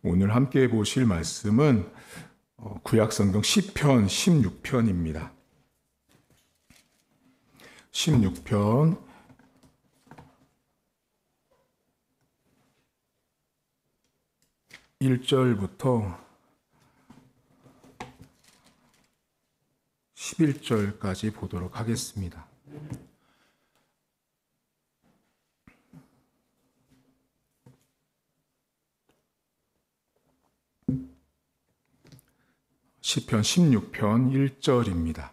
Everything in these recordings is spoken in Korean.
오늘 함께 보실 말씀은 구약성경 시편 16편입니다. 16편 1절부터 11절까지 보도록 하겠습니다. 시편 16편 1절입니다.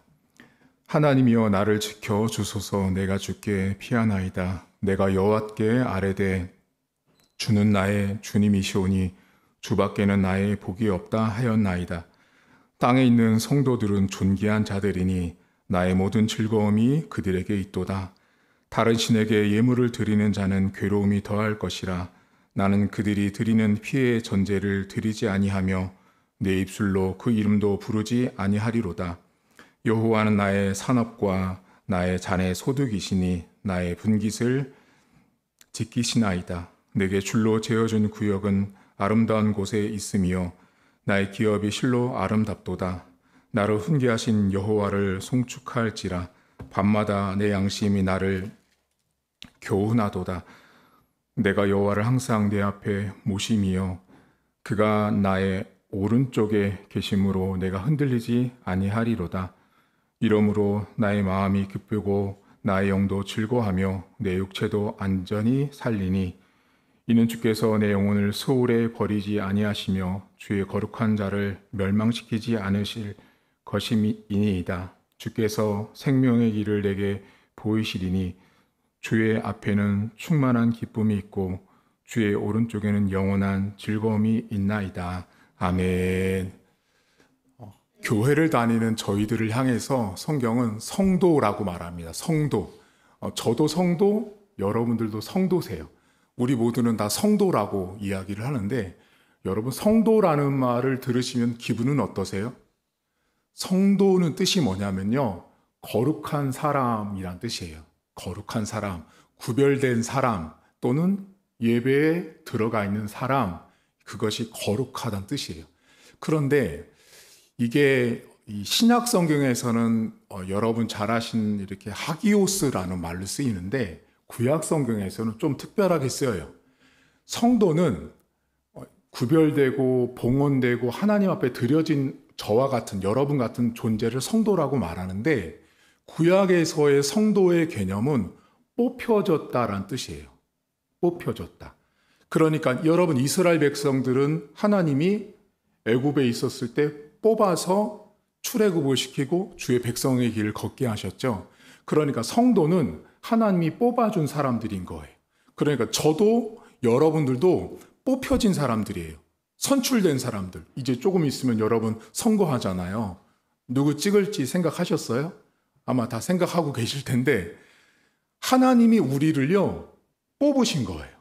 하나님이여 나를 지켜 주소서. 내가 주께 피하나이다. 내가 여호와께 아뢰되 주는 나의 주님이시오니 주밖에는 나의 복이 없다 하였나이다. 땅에 있는 성도들은 존귀한 자들이니 나의 모든 즐거움이 그들에게 있도다. 다른 신에게 예물을 드리는 자는 괴로움이 더할 것이라. 나는 그들이 드리는 피의 전제를 드리지 아니하며 내 입술로 그 이름도 부르지 아니하리로다. 여호와는 나의 산업과 나의 잔의 소득이시니 나의 분깃을 지키시나이다. 내게 줄로 재어준 구역은 아름다운 곳에 있으며 나의 기업이 실로 아름답도다. 나를 훈계하신 여호와를 송축할지라. 밤마다 내 양심이 나를 교훈하도다. 내가 여호와를 항상 내 앞에 모심이여 그가 나의 오른쪽에 계심으로 내가 흔들리지 아니하리로다. 이러므로 나의 마음이 기쁘고 나의 영도 즐거워하며 내 육체도 안전히 살리니 이는 주께서 내 영혼을 소울에 버리지 아니하시며 주의 거룩한 자를 멸망시키지 않으실 것임이니이다. 주께서 생명의 길을 내게 보이시리니 주의 앞에는 충만한 기쁨이 있고 주의 오른쪽에는 영원한 즐거움이 있나이다. 아멘. 교회를 다니는 저희들을 향해서 성경은 성도라고 말합니다. 성도. 저도 성도, 여러분들도 성도세요. 우리 모두는 다 성도라고 이야기를 하는데 여러분 성도라는 말을 들으시면 기분은 어떠세요? 성도는 뜻이 뭐냐면요. 거룩한 사람이란 뜻이에요. 거룩한 사람, 구별된 사람 또는 예배에 들어가 있는 사람, 그것이 거룩하다는 뜻이에요. 그런데 이게 이 신약 성경에서는 여러분 잘 아신 이렇게 하기오스라는 말로 쓰이는데 구약 성경에서는 좀 특별하게 쓰여요. 성도는 구별되고 봉헌되고 하나님 앞에 드려진 저와 같은 여러분 같은 존재를 성도라고 말하는데 구약에서의 성도의 개념은 뽑혀졌다라는 뜻이에요. 뽑혀졌다. 그러니까 여러분 이스라엘 백성들은 하나님이 애굽에 있었을 때 뽑아서 출애굽을 시키고 주의 백성의 길을 걷게 하셨죠. 그러니까 성도는 하나님이 뽑아준 사람들인 거예요. 그러니까 저도 여러분들도 뽑혀진 사람들이에요. 선출된 사람들. 이제 조금 있으면 여러분 선거하잖아요. 누구 찍을지 생각하셨어요? 아마 다 생각하고 계실 텐데 하나님이 우리를요 뽑으신 거예요.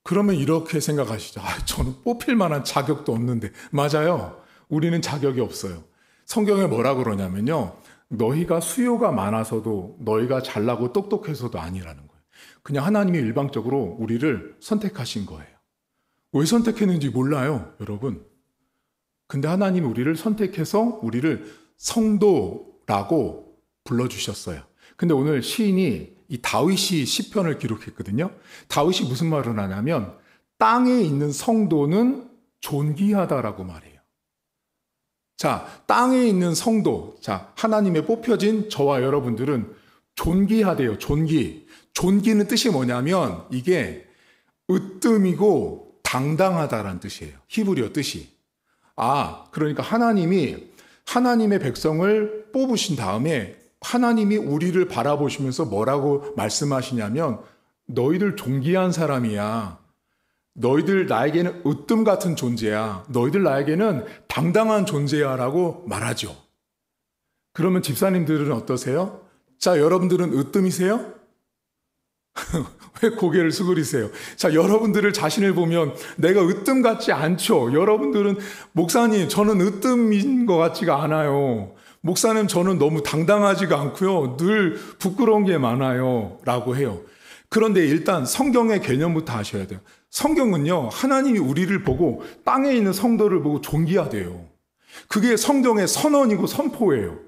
그러면 이렇게 생각하시죠. 저는 뽑힐 만한 자격도 없는데. 맞아요. 우리는 자격이 없어요. 성경에 뭐라 그러냐면요. 너희가 수요가 많아서도 너희가 잘나고 똑똑해서도 아니라는 거예요. 그냥 하나님이 일방적으로 우리를 선택하신 거예요. 왜 선택했는지 몰라요, 여러분. 근데 하나님이 우리를 선택해서 우리를 성도라고 불러주셨어요. 근데 오늘 시인이 이 다윗이 시편을 기록했거든요. 다윗이 무슨 말을 하냐면 땅에 있는 성도는 존귀하다라고 말해요. 자, 땅에 있는 성도, 자, 하나님의 뽑혀진 저와 여러분들은 존귀하대요. 존귀. 존귀는 뜻이 뭐냐면 이게 으뜸이고 당당하다라는 뜻이에요. 히브리어 뜻이. 그러니까 하나님이 하나님의 백성을 뽑으신 다음에 하나님이 우리를 바라보시면서 뭐라고 말씀하시냐면 너희들 존귀한 사람이야. 너희들 나에게는 으뜸 같은 존재야. 너희들 나에게는 당당한 존재야 라고 말하죠. 그러면 집사님들은 어떠세요? 자, 여러분들은 으뜸이세요? 왜 고개를 수그리세요? 자, 여러분들을 자신을 보면 내가 으뜸 같지 않죠? 여러분들은 목사님, 저는 으뜸인 것 같지가 않아요. 목사님, 저는 너무 당당하지가 않고요. 늘 부끄러운 게 많아요. 라고 해요. 그런데 일단 성경의 개념부터 아셔야 돼요. 성경은요, 하나님이 우리를 보고 땅에 있는 성도를 보고 존귀하대요. 그게 성경의 선언이고 선포예요.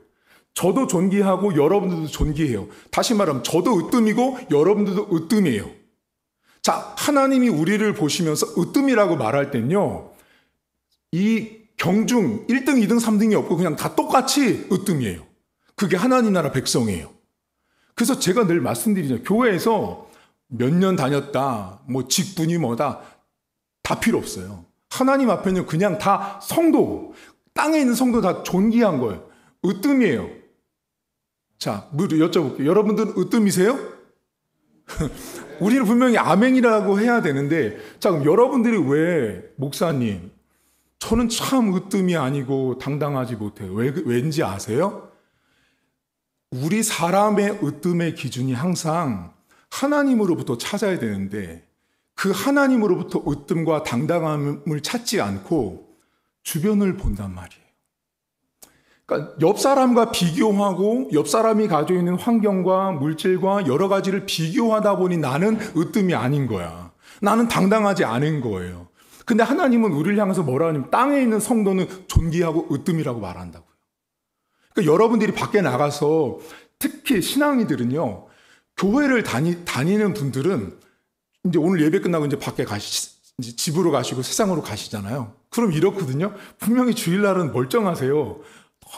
저도 존귀하고 여러분들도 존귀해요. 다시 말하면 저도 으뜸이고 여러분들도 으뜸이에요. 자, 하나님이 우리를 보시면서 으뜸이라고 말할 땐요, 이 경중 1등, 2등, 3등이 없고 그냥 다 똑같이 으뜸이에요. 그게 하나님 나라 백성이에요. 그래서 제가 늘 말씀드리죠. 교회에서 몇 년 다녔다, 뭐 직분이 뭐다, 다 필요 없어요. 하나님 앞에는 그냥 다 성도, 땅에 있는 성도 다 존귀한 거예요. 으뜸이에요. 자, 여쭤볼게요. 여러분들은 으뜸이세요? 우리는 분명히 아멘이라고 해야 되는데, 자, 그럼 여러분들이 왜, 목사님, 저는 참 으뜸이 아니고 당당하지 못해요. 왠지 아세요? 우리 사람의 으뜸의 기준이 항상 하나님으로부터 찾아야 되는데, 그 하나님으로부터 으뜸과 당당함을 찾지 않고 주변을 본단 말이에요. 그러니까 옆 사람과 비교하고 옆 사람이 가지고 있는 환경과 물질과 여러 가지를 비교하다 보니 나는 으뜸이 아닌 거야. 나는 당당하지 않은 거예요. 근데 하나님은 우리를 향해서 뭐라 하냐면 땅에 있는 성도는 존귀하고 으뜸이라고 말한다고요. 그러니까 여러분들이 밖에 나가서 특히 신앙이들은요, 교회를 다니는 분들은 이제 오늘 예배 끝나고 이제 밖에 이제 집으로 가시고 세상으로 가시잖아요. 그럼 이렇거든요. 분명히 주일날은 멀쩡하세요.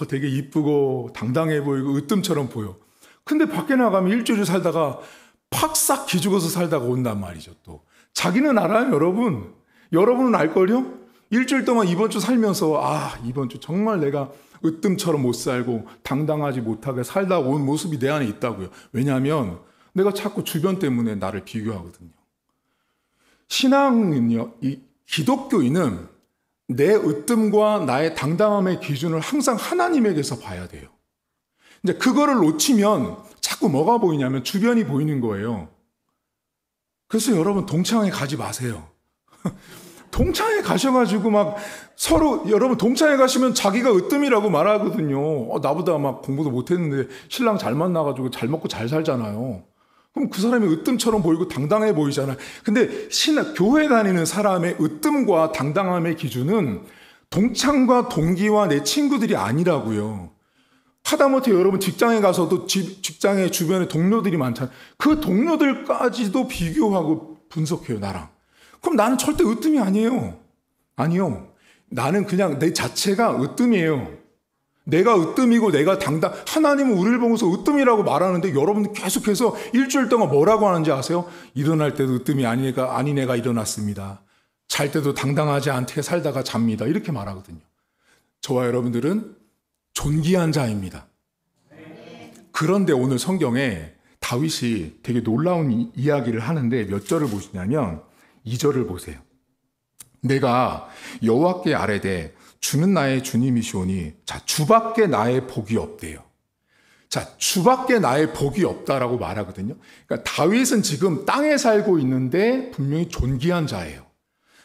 되게 이쁘고 당당해 보이고 으뜸처럼 보여. 근데 밖에 나가면 일주일 살다가 팍싹 기죽어서 살다가 온단 말이죠. 또 자기는 알아요, 여러분. 여러분은 알걸요? 일주일 동안 이번 주 살면서 이번 주 정말 내가 으뜸처럼 못 살고 당당하지 못하게 살다 온 모습이 내 안에 있다고요. 왜냐하면 내가 자꾸 주변 때문에 나를 비교하거든요. 신앙은요, 이 기독교인은 내 으뜸과 나의 당당함의 기준을 항상 하나님에게서 봐야 돼요. 이제 그거를 놓치면 자꾸 뭐가 보이냐면 주변이 보이는 거예요. 그래서 여러분 동창회 가지 마세요. 동창회 가셔가지고 막 서로 여러분 동창회 가시면 자기가 으뜸이라고 말하거든요. 나보다 막 공부도 못했는데 신랑 잘 만나가지고 잘 먹고 잘 살잖아요. 그럼 그 사람이 으뜸처럼 보이고 당당해 보이잖아요. 근데 교회 다니는 사람의 으뜸과 당당함의 기준은 동창과 동기와 내 친구들이 아니라고요. 하다못해 여러분 직장에 가서도 직장의 주변에 동료들이 많잖아요. 그 동료들까지도 비교하고 분석해요, 나랑. 그럼 나는 절대 으뜸이 아니에요. 아니요. 나는 그냥 내 자체가 으뜸이에요. 내가 으뜸이고 내가 하나님은 우리를 보면서 으뜸이라고 말하는데 여러분들 계속해서 일주일 동안 뭐라고 하는지 아세요? 일어날 때도 으뜸이 아닌 애가 일어났습니다. 잘 때도 당당하지 않게 살다가 잡니다. 이렇게 말하거든요. 저와 여러분들은 존귀한 자입니다. 그런데 오늘 성경에 다윗이 되게 놀라운 이야기를 하는데 몇 절을 보시냐면 2절을 보세요. 내가 여호와께 아뢰되 주는 나의 주님이시오니 자, 주밖에 나의 복이 없대요. 자, 주밖에 나의 복이 없다라고 말하거든요. 그러니까 다윗은 지금 땅에 살고 있는데 분명히 존귀한 자예요.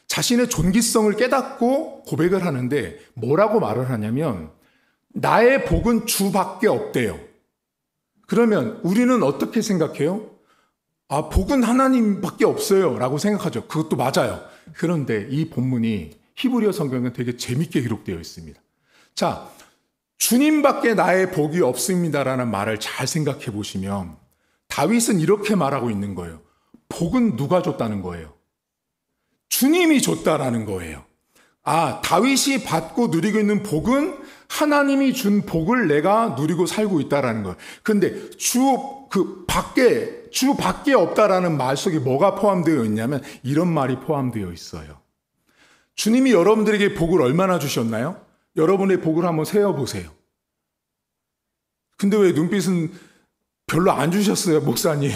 자신의 존귀성을 깨닫고 고백을 하는데 뭐라고 말을 하냐면 나의 복은 주밖에 없대요. 그러면 우리는 어떻게 생각해요? 복은 하나님밖에 없어요 라고 생각하죠. 그것도 맞아요. 그런데 이 본문이 히브리어 성경은 되게 재밌게 기록되어 있습니다. 자, 주님밖에 나의 복이 없습니다라는 말을 잘 생각해 보시면 다윗은 이렇게 말하고 있는 거예요. 복은 누가 줬다는 거예요? 주님이 줬다라는 거예요. 다윗이 받고 누리고 있는 복은 하나님이 준 복을 내가 누리고 살고 있다라는 거예요. 근데 주 밖에 없다라는 말 속에 뭐가 포함되어 있냐면 이런 말이 포함되어 있어요. 주님이 여러분들에게 복을 얼마나 주셨나요? 여러분의 복을 한번 세어보세요. 근데 왜 눈빛은 별로 안 주셨어요, 목사님?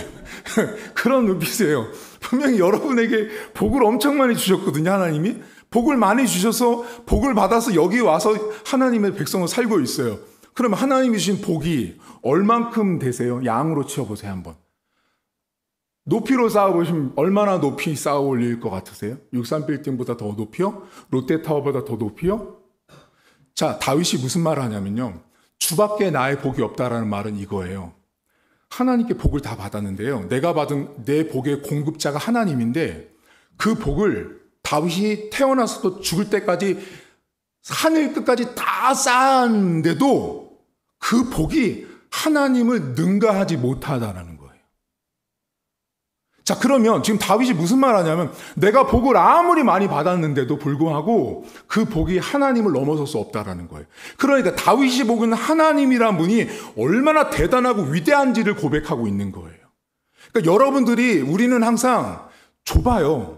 그런 눈빛이에요. 분명히 여러분에게 복을 엄청 많이 주셨거든요, 하나님이. 복을 많이 주셔서 복을 받아서 여기 와서 하나님의 백성을 살고 있어요. 그러면 하나님이 주신 복이 얼만큼 되세요? 양으로 치어보세요, 한번. 높이로 쌓아보시면 얼마나 높이 쌓아 올릴 것 같으세요? 63빌딩보다 더 높이요? 롯데타워보다 더 높이요? 자, 다윗이 무슨 말을 하냐면요. 주밖에 나의 복이 없다라는 말은 이거예요. 하나님께 복을 다 받았는데요. 내가 받은 내 복의 공급자가 하나님인데 그 복을 다윗이 태어나서도 죽을 때까지 하늘 끝까지 다 쌓았는데도 그 복이 하나님을 능가하지 못하다라는 거예요. 자, 그러면 지금 다윗이 무슨 말 하냐면 내가 복을 아무리 많이 받았는데도 불구하고 그 복이 하나님을 넘어설 수 없다라는 거예요. 그러니까 다윗이 복은 하나님이란 분이 얼마나 대단하고 위대한지를 고백하고 있는 거예요. 그러니까 여러분들이 우리는 항상 좁아요.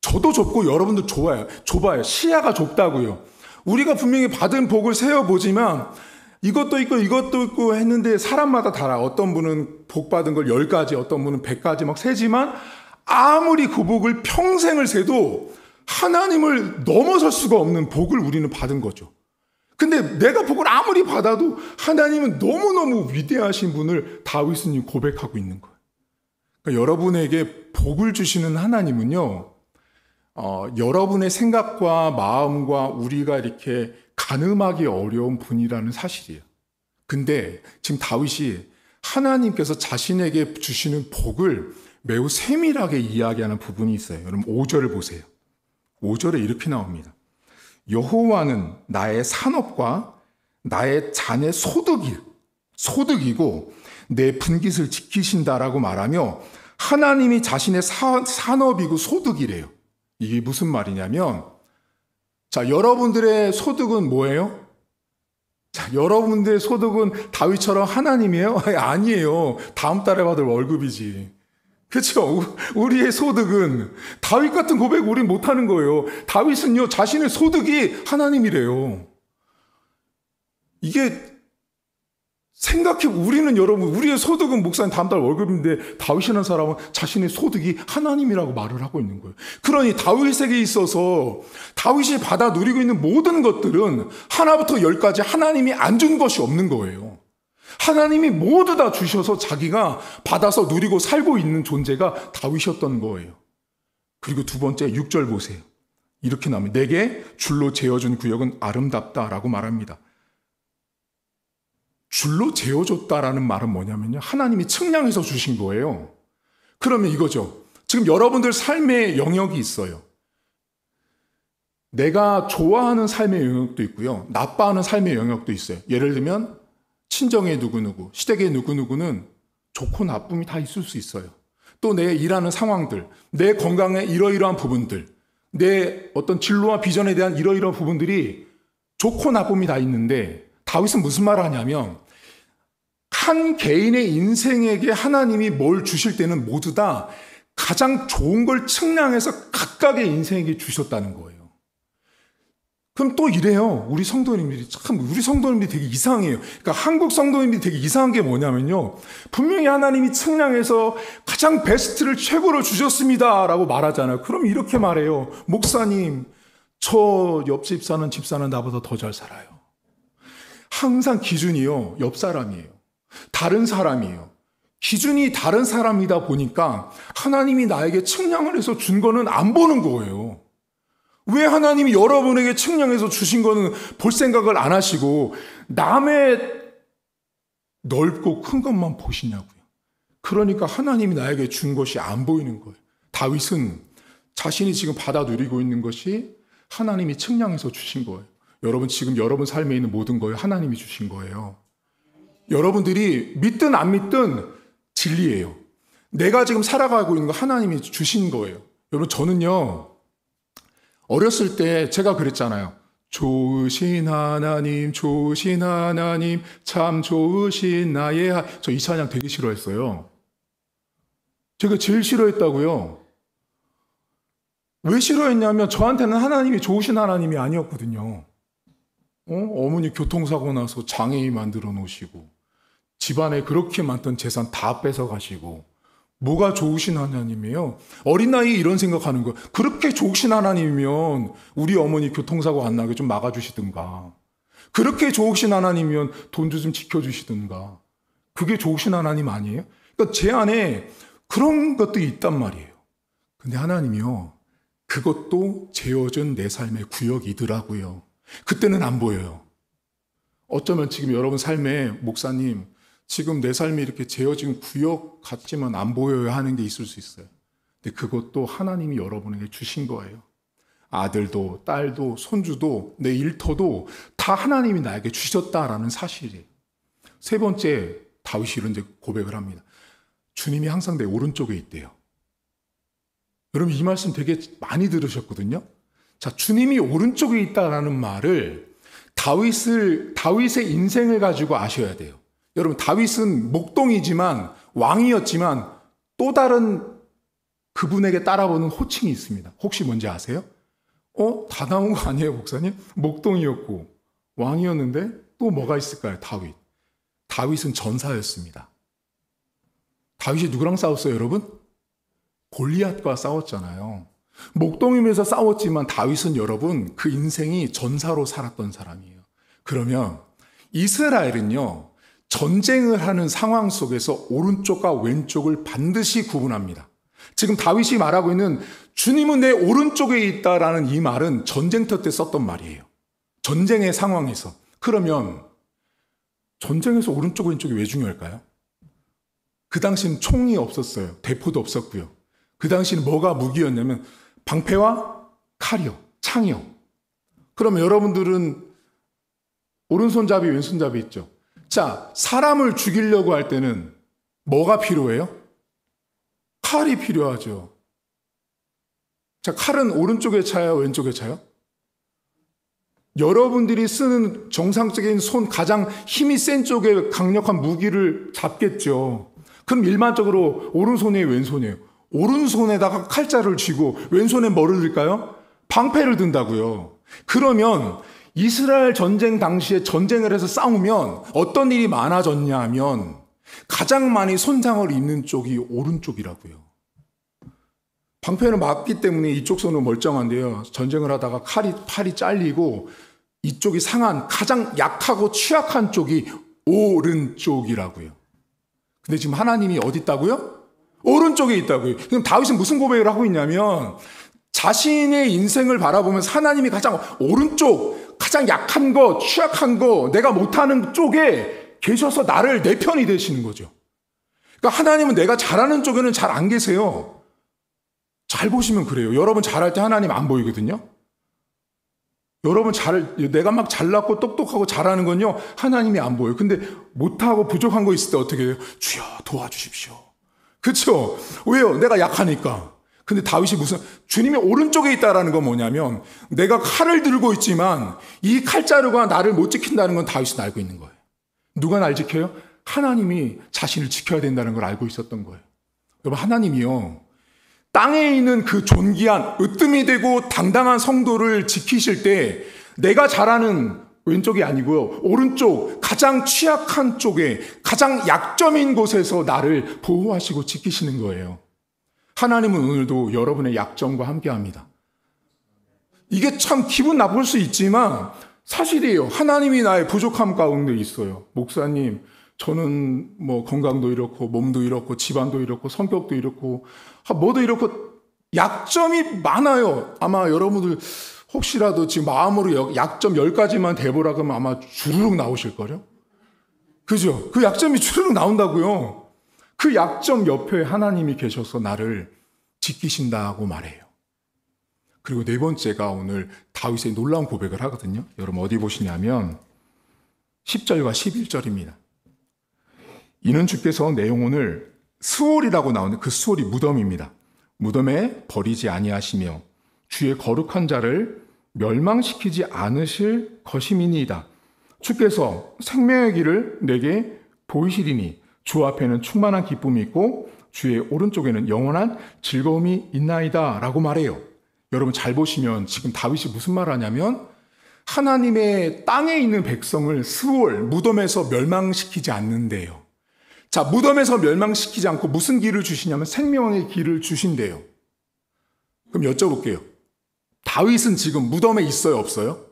저도 좁고 여러분도 좁아요. 시야가 좁다고요. 우리가 분명히 받은 복을 세어보지만 이것도 있고 했는데 사람마다 달라. 어떤 분은 복 받은 걸 10가지, 어떤 분은 100가지 막 세지만 아무리 그 복을 평생을 세도 하나님을 넘어설 수가 없는 복을 우리는 받은 거죠. 근데 내가 복을 아무리 받아도 하나님은 너무너무 위대하신 분을 다윗은 고백하고 있는 거예요. 그러니까 여러분에게 복을 주시는 하나님은요, 여러분의 생각과 마음과 우리가 이렇게 가늠하기 어려운 분이라는 사실이에요. 근데 지금 다윗이 하나님께서 자신에게 주시는 복을 매우 세밀하게 이야기하는 부분이 있어요. 여러분 5절을 보세요. 5절에 이렇게 나옵니다. 여호와는 나의 산업과 나의 잔의 소득이고 내 분깃을 지키신다라고 말하며 하나님이 자신의 산업이고 소득이래요. 이게 무슨 말이냐면, 자, 여러분들의 소득은 뭐예요? 자, 여러분들의 소득은 다윗처럼 하나님이에요? 아니에요. 다음 달에 받을 월급이지. 그렇죠? 우리의 소득은 다윗 같은 고백 우린 못하는 거예요. 다윗은요, 자신의 소득이 하나님이래요. 이게 우리는 여러분, 우리의 소득은 목사님 다음 달 월급인데 다윗이라는 사람은 자신의 소득이 하나님이라고 말을 하고 있는 거예요. 그러니 다윗에게 있어서 다윗이 받아 누리고 있는 모든 것들은 하나부터 10까지 하나님이 안 준 것이 없는 거예요. 하나님이 모두 다 주셔서 자기가 받아서 누리고 살고 있는 존재가 다윗이었던 거예요. 그리고 두 번째 6절 보세요. 이렇게 나오면 내게 줄로 재어준 구역은 아름답다라고 말합니다. 줄로 재어줬다라는 말은 뭐냐면요, 하나님이 측량해서 주신 거예요. 그러면 이거죠. 지금 여러분들 삶의 영역이 있어요. 내가 좋아하는 삶의 영역도 있고요, 나빠하는 삶의 영역도 있어요. 예를 들면 친정의 누구누구, 시댁의 누구누구는 좋고 나쁨이 다 있을 수 있어요. 또 내 일하는 상황들, 내 건강의 이러이러한 부분들, 내 어떤 진로와 비전에 대한 이러이러한 부분들이 좋고 나쁨이 다 있는데, 다윗은 무슨 말을 하냐면 한 개인의 인생에게 하나님이 뭘 주실 때는 모두 다 가장 좋은 걸 측량해서 각각의 인생에게 주셨다는 거예요. 그럼 또 이래요. 우리 성도님들이 되게 이상해요. 그러니까 한국 성도님들이 되게 이상한 게 뭐냐면요, 분명히 하나님이 측량해서 가장 베스트를 최고로 주셨습니다라고 말하잖아요. 그럼 이렇게 말해요. 목사님, 저 옆집 사는 집사는 나보다 더 잘 살아요. 항상 기준이요, 옆 사람이에요. 다른 사람이에요. 기준이 다른 사람이다 보니까 하나님이 나에게 측량을 해서 준 거는 안 보는 거예요. 왜 하나님이 여러분에게 측량해서 주신 거는 볼 생각을 안 하시고 남의 넓고 큰 것만 보시냐고요. 그러니까 하나님이 나에게 준 것이 안 보이는 거예요. 다윗은 자신이 지금 받아 누리고 있는 것이 하나님이 측량해서 주신 거예요. 여러분, 지금 여러분 삶에 있는 모든 거예요, 하나님이 주신 거예요. 여러분들이 믿든 안 믿든 진리예요. 내가 지금 살아가고 있는 거 하나님이 주신 거예요. 여러분, 저는요, 어렸을 때 제가 그랬잖아요. 좋으신 하나님, 참 좋으신 나의 저 이 찬양 되게 싫어했어요. 제가 제일 싫어했다고요. 왜 싫어했냐면 저한테는 하나님이 좋으신 하나님이 아니었거든요. 어머니 교통사고 나서 장애인 만들어 놓으시고 집안에 그렇게 많던 재산 다 뺏어 가시고, 뭐가 좋으신 하나님이에요? 어린 나이에 이런 생각하는 거예요. 그렇게 좋으신 하나님이면 우리 어머니 교통사고 안 나게 좀 막아주시든가, 그렇게 좋으신 하나님이면 돈 좀 지켜주시든가, 그게 좋으신 하나님 아니에요? 그러니까 제 안에 그런 것들이 있단 말이에요. 근데 하나님이요, 그것도 재어준 내 삶의 구역이더라고요. 그때는 안 보여요. 어쩌면 지금 여러분 삶에 목사님, 지금 내 삶이 이렇게 재어진 구역 같지만 안 보여요 하는 게 있을 수 있어요. 근데 그것도 하나님이 여러분에게 주신 거예요. 아들도 딸도 손주도 내 일터도 다 하나님이 나에게 주셨다라는 사실이에요. 세 번째, 다윗이 이런 이제 고백을 합니다. 주님이 항상 내 오른쪽에 있대요. 여러분 이 말씀 되게 많이 들으셨거든요. 자, 주님이 오른쪽에 있다라는 말을 다윗의 인생을 가지고 아셔야 돼요. 여러분 다윗은 목동이지만 왕이었지만 또 다른 그분에게 따라보는 호칭이 있습니다. 혹시 뭔지 아세요? 다 나온 거 아니에요, 목사님? 목동이었고 왕이었는데 또 뭐가 있을까요? 다윗은 전사였습니다. 다윗이 누구랑 싸웠어요, 여러분? 골리앗과 싸웠잖아요. 목동이면서 싸웠지만 다윗은 여러분 그 인생이 전사로 살았던 사람이에요. 그러면 이스라엘은요, 전쟁을 하는 상황 속에서 오른쪽과 왼쪽을 반드시 구분합니다. 지금 다윗이 말하고 있는 주님은 내 오른쪽에 있다라는 이 말은 전쟁터 때 썼던 말이에요. 전쟁의 상황에서. 그러면 전쟁에서 오른쪽 왼쪽이 왜 중요할까요? 그 당시는 총이 없었어요. 대포도 없었고요. 그 당시는 뭐가 무기였냐면 방패와 칼이요, 창이요. 그러면 여러분들은 오른손잡이, 왼손잡이 있죠. 자, 사람을 죽이려고 할 때는 뭐가 필요해요? 칼이 필요하죠. 자, 칼은 오른쪽에 차요, 왼쪽에 차요? 여러분들이 쓰는 정상적인 손, 가장 힘이 센 쪽에 강력한 무기를 잡겠죠. 그럼 일반적으로 오른손이에요, 왼손이에요? 오른손에다가 칼자를 쥐고 왼손에 뭐를 들까요? 방패를 든다고요. 그러면 이스라엘 전쟁 당시에 전쟁을 해서 싸우면 어떤 일이 많아졌냐 하면 가장 많이 손상을 입는 쪽이 오른쪽이라고요. 방패는 맞기 때문에 이쪽 손은 멀쩡한데요. 전쟁을 하다가 팔이 잘리고 이쪽이 상한 가장 약하고 취약한 쪽이 오른쪽이라고요. 근데 지금 하나님이 어디 있다고요? 오른쪽에 있다고요. 그럼 다윗은 무슨 고백을 하고 있냐면 자신의 인생을 바라보면서 하나님이 가장 오른쪽, 가장 약한 거, 취약한 거, 내가 못하는 쪽에 계셔서 나를 내 편이 되시는 거죠. 그러니까 하나님은 내가 잘하는 쪽에는 잘 안 계세요. 잘 보시면 그래요. 여러분 잘할 때 하나님 안 보이거든요. 여러분 내가 막 잘났고 똑똑하고 잘하는 건요, 하나님이 안 보여요. 근데 못하고 부족한 거 있을 때 어떻게 해요? 주여 도와주십시오. 그렇죠? 왜요? 내가 약하니까. 근데 다윗이 주님이 오른쪽에 있다라는 건 뭐냐면 내가 칼을 들고 있지만 이 칼자루가 나를 못 지킨다는 건 다윗은 알고 있는 거예요. 누가 날 지켜요? 하나님이 자신을 지켜야 된다는 걸 알고 있었던 거예요. 여러분 하나님이요, 땅에 있는 그 존귀한 으뜸이 되고 당당한 성도를 지키실 때 내가 잘하는 왼쪽이 아니고요, 오른쪽 가장 취약한 쪽에 가장 약점인 곳에서 나를 보호하시고 지키시는 거예요. 하나님은 오늘도 여러분의 약점과 함께합니다. 이게 참 기분 나쁠 수 있지만 사실이에요. 하나님이 나의 부족함 가운데 있어요. 목사님, 저는 뭐 건강도 이렇고 몸도 이렇고 집안도 이렇고 성격도 이렇고 뭐도 이렇고 약점이 많아요. 아마 여러분들 혹시라도 지금 마음으로 약점 10가지만 대보라 그러면 아마 주르륵 나오실걸요? 그죠? 그 약점이 주르륵 나온다고요. 그 약점 옆에 하나님이 계셔서 나를 지키신다고 말해요. 그리고 네 번째가 오늘 다윗의 놀라운 고백을 하거든요. 여러분 어디 보시냐면 10절과 11절입니다. 이는 주께서 내 영혼을 스올이라고 나오는 그 스올이 무덤입니다. 무덤에 버리지 아니하시며 주의 거룩한 자를 멸망시키지 않으실 것임이니이다. 주께서 생명의 길을 내게 보이시리니 주 앞에는 충만한 기쁨이 있고 주의 오른쪽에는 영원한 즐거움이 있나이다 라고 말해요. 여러분 잘 보시면 지금 다윗이 무슨 말을 하냐면 하나님의 땅에 있는 백성을 스올, 무덤에서 멸망시키지 않는데요. 자, 무덤에서 멸망시키지 않고 무슨 길을 주시냐면 생명의 길을 주신대요. 그럼 여쭤볼게요. 다윗은 지금 무덤에 있어요, 없어요?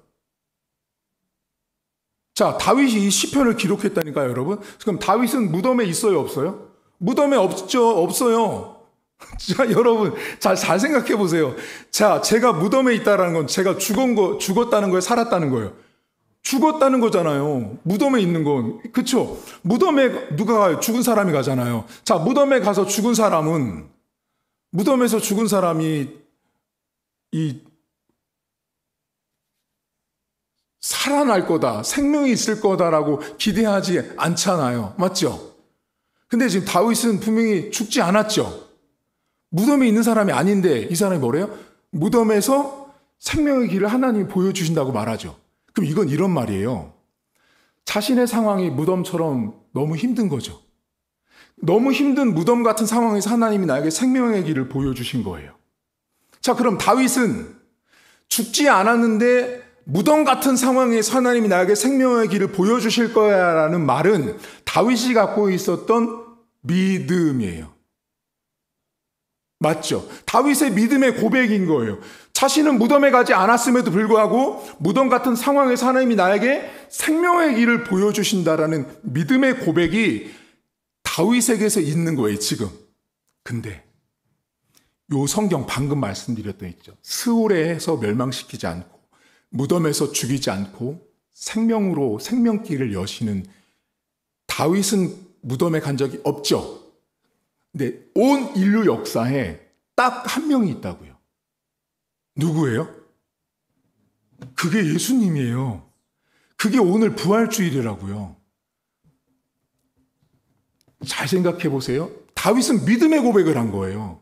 자, 다윗이 이 시편을 기록했다니까요, 여러분. 그럼 다윗은 무덤에 있어요, 없어요? 무덤에 없죠, 없어요. 자, 여러분 잘 생각해 보세요. 자, 제가 무덤에 있다라는 건 제가 죽었다는 거예요, 살았다는 거예요? 죽었다는 거잖아요. 무덤에 있는 건. 그쵸? 무덤에 누가 가요? 죽은 사람이 가잖아요. 자, 무덤에 가서 죽은 사람은 무덤에서 죽은 사람이 살아날 거다, 생명이 있을 거다라고 기대하지 않잖아요. 맞죠? 근데 지금 다윗은 분명히 죽지 않았죠. 무덤에 있는 사람이 아닌데 이 사람이 뭐래요? 무덤에서 생명의 길을 하나님이 보여주신다고 말하죠. 그럼 이건 이런 말이에요. 자신의 상황이 무덤처럼 너무 힘든 거죠. 너무 힘든 무덤 같은 상황에서 하나님이 나에게 생명의 길을 보여주신 거예요. 자, 그럼 다윗은 죽지 않았는데 무덤 같은 상황에서 하나님이 나에게 생명의 길을 보여주실 거야 라는 말은 다윗이 갖고 있었던 믿음이에요. 맞죠? 다윗의 믿음의 고백인 거예요. 자신은 무덤에 가지 않았음에도 불구하고 무덤 같은 상황에서 하나님이 나에게 생명의 길을 보여주신다라는 믿음의 고백이 다윗에게서 있는 거예요, 지금. 근데 요 성경 방금 말씀드렸던 있죠. 스올에서 멸망시키지 않고 무덤에서 죽이지 않고 생명으로 생명길을 여시는 다윗은 무덤에 간 적이 없죠. 근데 온 인류 역사에 딱 한 명이 있다고요. 누구예요? 그게 예수님이에요. 그게 오늘 부활주일이라고요. 잘 생각해 보세요. 다윗은 믿음의 고백을 한 거예요.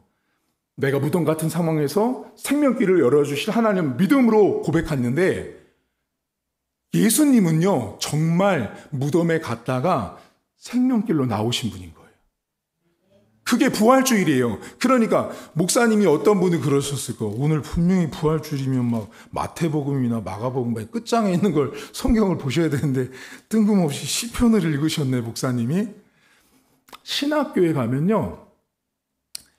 내가 무덤 같은 상황에서 생명길을 열어주실 하나님 믿음으로 고백했는데 예수님은요, 정말 무덤에 갔다가 생명길로 나오신 분인 거예요. 그게 부활주일이에요. 그러니까 목사님이 어떤 분이 그러셨을 거, 오늘 분명히 부활주일이면 막 마태복음이나 마가복음 끝장에 있는 걸 성경을 보셔야 되는데 뜬금없이 시편을 읽으셨네, 목사님이. 신학교에 가면요,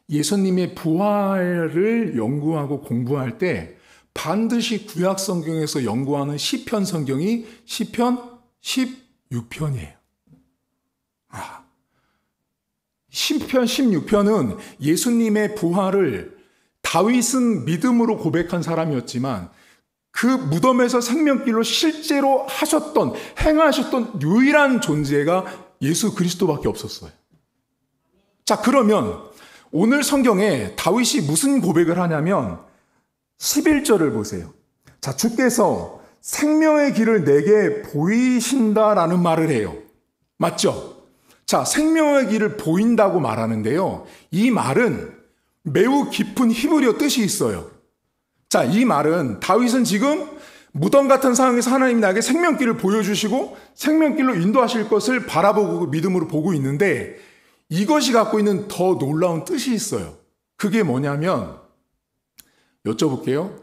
예수님의 부활을 연구하고 공부할 때 반드시 구약 성경에서 연구하는 시편 성경이 시편 16편이에요. 시편 16편은 예수님의 부활을 다윗은 믿음으로 고백한 사람이었지만 그 무덤에서 생명길로 실제로 행하셨던 유일한 존재가 예수 그리스도밖에 없었어요. 자, 그러면 오늘 성경에 다윗이 무슨 고백을 하냐면 11절을 보세요. 자, 주께서 생명의 길을 내게 보이신다라는 말을 해요. 맞죠? 자, 생명의 길을 보인다고 말하는데요. 이 말은 매우 깊은 히브리어 뜻이 있어요. 자, 이 말은 다윗은 지금 무덤 같은 상황에서 하나님이 나에게 생명길을 보여주시고 생명길로 인도하실 것을 바라보고 믿음으로 보고 있는데 이것이 갖고 있는 더 놀라운 뜻이 있어요. 그게 뭐냐면, 여쭤볼게요.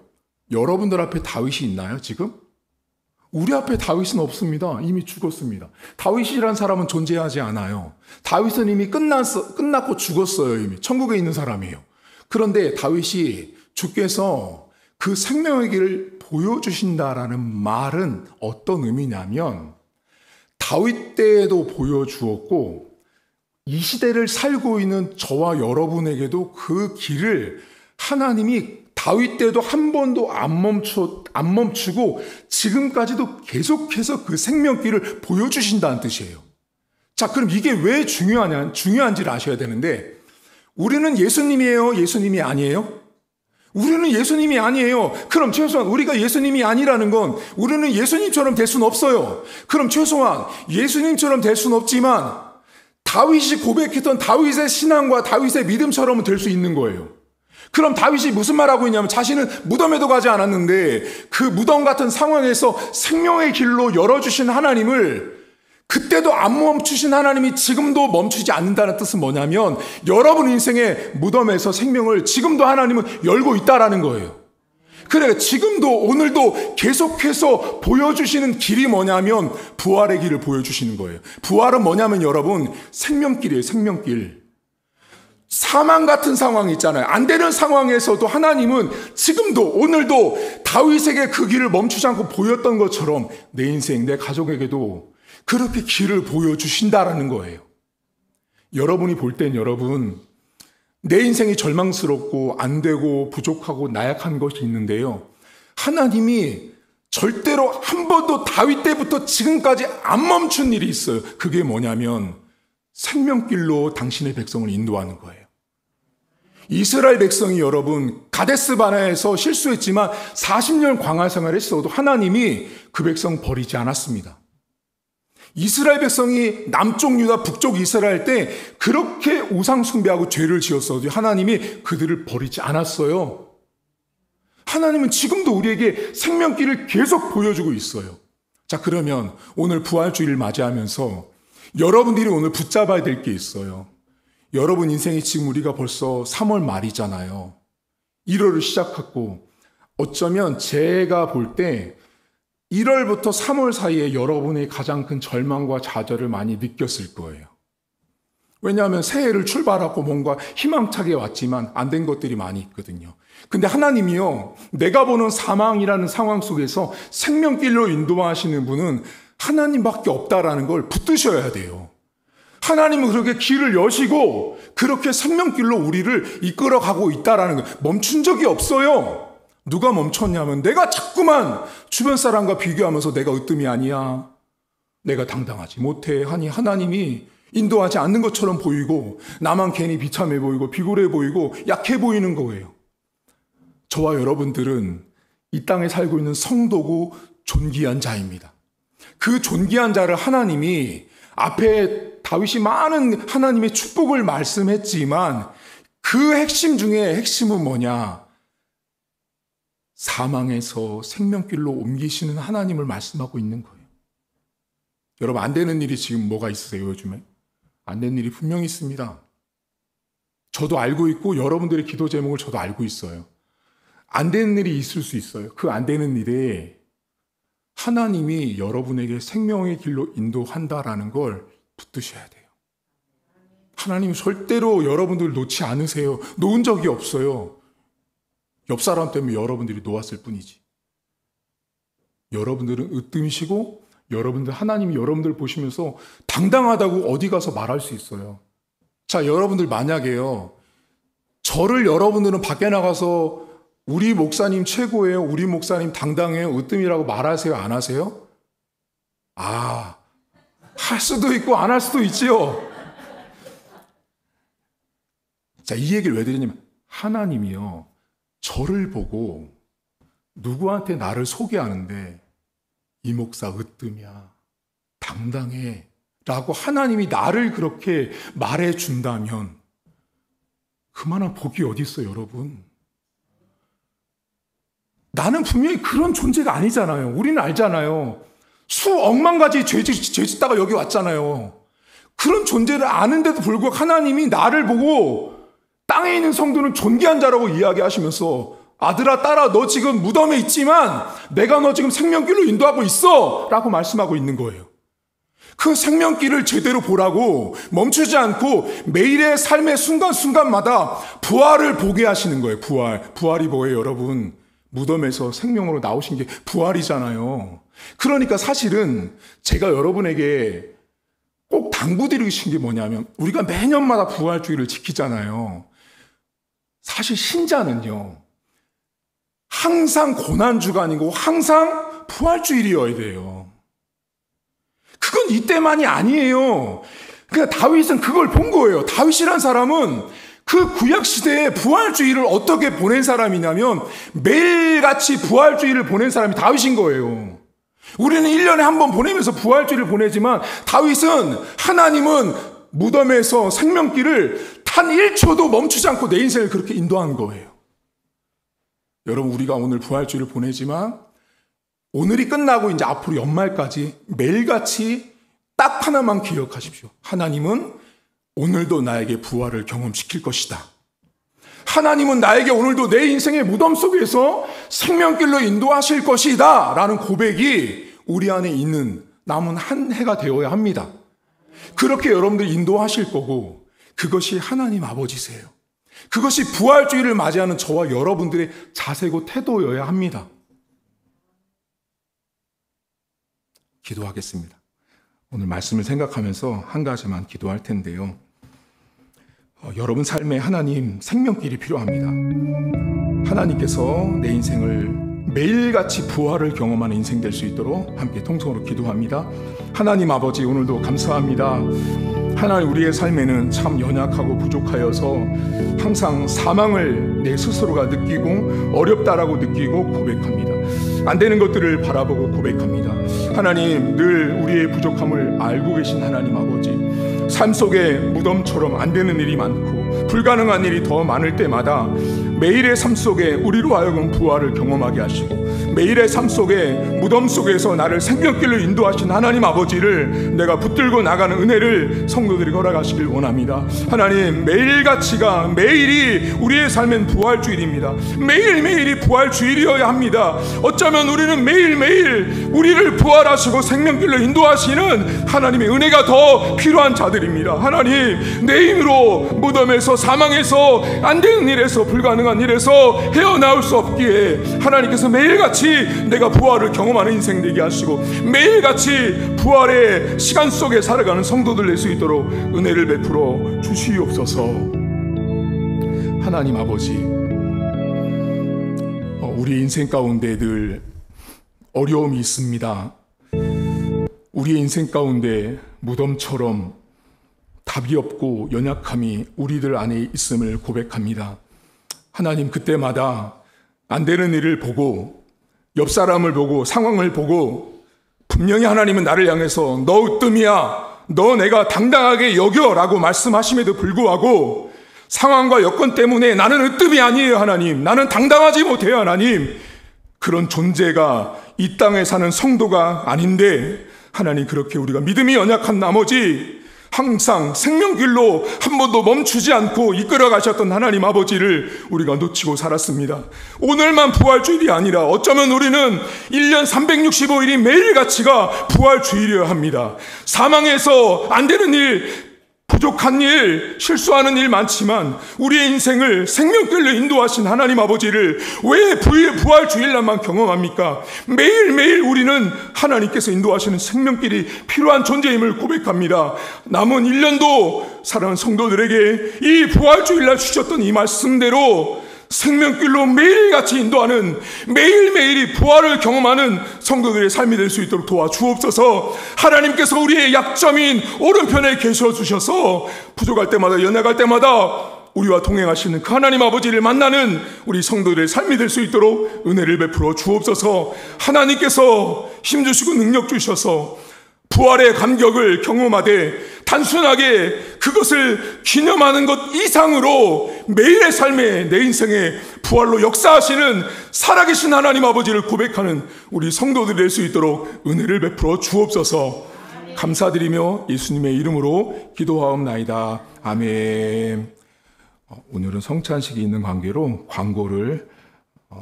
여러분들 앞에 다윗이 있나요, 지금? 우리 앞에 다윗은 없습니다. 이미 죽었습니다. 다윗이라는 사람은 존재하지 않아요. 다윗은 이미 끝났고 죽었어요. 이미 천국에 있는 사람이에요. 그런데 다윗이 주께서 그 생명의 길을 보여주신다라는 말은 어떤 의미냐면 다윗 때에도 보여주었고 이 시대를 살고 있는 저와 여러분에게도 그 길을 하나님이 다윗 때도 한 번도 안 멈추고 지금까지도 계속해서 그 생명길을 보여주신다는 뜻이에요. 자, 그럼 이게 왜 중요한지를 아셔야 되는데 우리는 예수님이에요? 예수님이 아니에요? 우리는 예수님이 아니에요. 그럼 최소한 우리가 예수님이 아니라는 건 우리는 예수님처럼 될 수는 없어요. 그럼 최소한 예수님처럼 될 수는 없지만 다윗이 고백했던 다윗의 신앙과 다윗의 믿음처럼은 될 수 있는 거예요. 그럼 다윗이 무슨 말하고 있냐면 자신은 무덤에도 가지 않았는데 그 무덤 같은 상황에서 생명의 길로 열어주신 하나님을 그때도 안 멈추신 하나님이 지금도 멈추지 않는다는 뜻은 뭐냐면 여러분 인생의 무덤에서 생명을 지금도 하나님은 열고 있다라는 거예요. 그래 지금도 오늘도 계속해서 보여주시는 길이 뭐냐면 부활의 길을 보여주시는 거예요. 부활은 뭐냐면 여러분 생명길이에요. 생명길. 사망 같은 상황이 있잖아요. 안 되는 상황에서도 하나님은 지금도 오늘도 다윗에게 그 길을 멈추지 않고 보였던 것처럼 내 인생, 내 가족에게도 그렇게 길을 보여주신다라는 거예요. 여러분이 볼 땐 여러분 내 인생이 절망스럽고 안 되고 부족하고 나약한 것이 있는데요. 하나님이 절대로 한 번도 다윗 때부터 지금까지 안 멈춘 일이 있어요. 그게 뭐냐면 생명길로 당신의 백성을 인도하는 거예요. 이스라엘 백성이 여러분 가데스 바네아에서 실수했지만 40년 광야 생활을 했어도 하나님이 그 백성 버리지 않았습니다. 이스라엘 백성이 남쪽 유다 북쪽 이스라엘 때 그렇게 우상 숭배하고 죄를 지었어도 하나님이 그들을 버리지 않았어요. 하나님은 지금도 우리에게 생명길을 계속 보여주고 있어요. 자, 그러면 오늘 부활주일을 맞이하면서 여러분들이 오늘 붙잡아야 될 게 있어요. 여러분 인생이 지금 우리가 벌써 3월 말이잖아요. 1월을 시작했고 어쩌면 제가 볼 때 1월부터 3월 사이에 여러분의 가장 큰 절망과 좌절을 많이 느꼈을 거예요. 왜냐하면 새해를 출발하고 뭔가 희망차게 왔지만 안 된 것들이 많이 있거든요. 근데 하나님이요, 내가 보는 사망이라는 상황 속에서 생명길로 인도하시는 분은 하나님밖에 없다라는 걸 붙드셔야 돼요. 하나님은 그렇게 길을 여시고 그렇게 생명길로 우리를 이끌어가고 있다라는 거 멈춘 적이 없어요. 누가 멈췄냐면 내가 자꾸만 주변 사람과 비교하면서 내가 으뜸이 아니야, 내가 당당하지 못해 하니 하나님이 인도하지 않는 것처럼 보이고 나만 괜히 비참해 보이고 비굴해 보이고 약해 보이는 거예요. 저와 여러분들은 이 땅에 살고 있는 성도고 존귀한 자입니다. 그 존귀한 자를 하나님이 앞에 다윗이 많은 하나님의 축복을 말씀했지만 그 핵심 중에 핵심은 뭐냐? 사망에서 생명길로 옮기시는 하나님을 말씀하고 있는 거예요. 여러분, 안 되는 일이 지금 뭐가 있으세요, 요즘에? 안 되는 일이 분명히 있습니다. 저도 알고 있고 여러분들의 기도 제목을 저도 알고 있어요. 안 되는 일이 있을 수 있어요. 그 안 되는 일에 하나님이 여러분에게 생명의 길로 인도한다라는 걸 붙드셔야 돼요. 하나님이 절대로 여러분들 놓지 않으세요. 놓은 적이 없어요. 옆 사람 때문에 여러분들이 놓았을 뿐이지. 여러분들은 으뜸이시고 여러분들, 하나님이 여러분들 보시면서 당당하다고 어디 가서 말할 수 있어요. 자, 여러분들 만약에요, 저를 여러분들은 밖에 나가서 우리 목사님 최고예요, 우리 목사님 당당해요, 으뜸이라고 말하세요, 안 하세요? 아, 할 수도 있고 안 할 수도 있지요. 자, 이 얘기를 왜 드리냐면 하나님이요, 저를 보고 누구한테 나를 소개하는데 이 목사 으뜸이야, 당당해 라고 하나님이 나를 그렇게 말해준다면 그만한 복이 어디 있어요, 여러분? 나는 분명히 그런 존재가 아니잖아요. 우리는 알잖아요. 수억만 가지 죄 짓다가 여기 왔잖아요. 그런 존재를 아는데도 불구하고 하나님이 나를 보고 땅에 있는 성도는 존귀한 자라고 이야기하시면서 아들아, 딸아, 너 지금 무덤에 있지만 내가 너 지금 생명길로 인도하고 있어 라고 말씀하고 있는 거예요. 그 생명길을 제대로 보라고 멈추지 않고 매일의 삶의 순간순간마다 부활을 보게 하시는 거예요. 부활이 뭐예요, 여러분? 무덤에서 생명으로 나오신 게 부활이잖아요. 그러니까 사실은 제가 여러분에게 꼭 당부드리고 싶은 게 뭐냐면 우리가 매년마다 부활주의를 지키잖아요. 사실 신자는요, 항상 고난주가 아니고 항상 부활주일이어야 돼요. 그건 이때만이 아니에요. 그러니까 다윗은 그걸 본 거예요. 다윗이란 사람은 그 구약시대에 부활주의를 어떻게 보낸 사람이냐면 매일같이 부활주의를 보낸 사람이 다윗인 거예요. 우리는 1년에 한 번 보내면서 부활주의를 보내지만 다윗은, 하나님은 무덤에서 생명길을 단 1초도 멈추지 않고 내 인생을 그렇게 인도한 거예요. 여러분, 우리가 오늘 부활주의를 보내지만 오늘이 끝나고 이제 앞으로 연말까지 매일같이 딱 하나만 기억하십시오. 하나님은 오늘도 나에게 부활을 경험시킬 것이다. 하나님은 나에게 오늘도 내 인생의 무덤 속에서 생명길로 인도하실 것이다 라는 고백이 우리 안에 있는 남은 한 해가 되어야 합니다. 그렇게 여러분들 인도하실 거고 그것이 하나님 아버지세요. 그것이 부활주의를 맞이하는 저와 여러분들의 자세고 태도여야 합니다. 기도하겠습니다. 오늘 말씀을 생각하면서 한 가지만 기도할 텐데요. 여러분 삶에 하나님 생명길이 필요합니다. 하나님께서 내 인생을 매일같이 부활을 경험하는 인생 될 수 있도록 함께 통성으로 기도합니다. 하나님 아버지, 오늘도 감사합니다. 하나님, 우리의 삶에는 참 연약하고 부족하여서 항상 사망을 내 스스로가 느끼고 어렵다라고 느끼고 고백합니다. 안 되는 것들을 바라보고 고백합니다. 하나님, 늘 우리의 부족함을 알고 계신 하나님 아버지, 삶 속에 무덤처럼 안 되는 일이 많고 불가능한 일이 더 많을 때마다 매일의 삶 속에 우리로 하여금 부활을 경험하게 하시고 매일의 삶 속에 무덤 속에서 나를 생명길로 인도하신 하나님 아버지를 내가 붙들고 나가는 은혜를 성도들이 허락하시길 원합니다. 하나님, 매일같이가 매일이 우리의 삶은 부활주일입니다. 매일매일이 부활주일이어야 합니다. 어쩌면 우리는 매일매일 우리를 부활하시고 생명길로 인도하시는 하나님의 은혜가 더 필요한 자들입니다. 하나님, 내 힘으로 무덤에서 사망에서 안 되는 일에서 불가능한 일에서 헤어나올 수 없기에 하나님께서 매일같이 내가 부활을 경험하는 인생 되게 하시고 매일같이 부활의 시간 속에 살아가는 성도들 될 수 있도록 은혜를 베풀어 주시옵소서. 하나님 아버지, 우리 인생 가운데 늘 어려움이 있습니다. 우리의 인생 가운데 무덤처럼 답이 없고 연약함이 우리들 안에 있음을 고백합니다. 하나님, 그때마다 안 되는 일을 보고 옆 사람을 보고 상황을 보고 분명히 하나님은 나를 향해서 너 으뜸이야, 너 내가 당당하게 여겨 라고 말씀하심에도 불구하고 상황과 여건 때문에 나는 으뜸이 아니에요 하나님, 나는 당당하지 못해요 하나님, 그런 존재가 이 땅에 사는 성도가 아닌데 하나님, 그렇게 우리가 믿음이 연약한 나머지 항상 생명길로 한 번도 멈추지 않고 이끌어 가셨던 하나님 아버지를 우리가 놓치고 살았습니다. 오늘만 부활주일이 아니라 어쩌면 우리는 1년 365일이 매일같이가 부활주일이어야 합니다. 사망에서 안 되는 일, 부족한 일, 실수하는 일 많지만 우리의 인생을 생명길로 인도하신 하나님 아버지를 왜 부활주일날만 경험합니까? 매일매일 우리는 하나님께서 인도하시는 생명길이 필요한 존재임을 고백합니다. 남은 1년도 사랑하는 성도들에게 이 부활주일날 주셨던 이 말씀대로 생명길로 매일같이 인도하는, 매일매일이 부활을 경험하는 성도들의 삶이 될 수 있도록 도와주옵소서. 하나님께서 우리의 약점인 오른편에 계셔주셔서 부족할 때마다, 연약할 때마다 우리와 동행하시는 그 하나님 아버지를 만나는 우리 성도들의 삶이 될 수 있도록 은혜를 베풀어 주옵소서. 하나님께서 힘주시고 능력 주셔서 부활의 감격을 경험하되 단순하게 그것을 기념하는 것 이상으로 매일의 삶에, 내 인생에 부활로 역사하시는 살아계신 하나님 아버지를 고백하는 우리 성도들이 될 수 있도록 은혜를 베풀어 주옵소서. 감사드리며 예수님의 이름으로 기도하옵나이다. 아멘. 오늘은 성찬식이 있는 관계로 광고를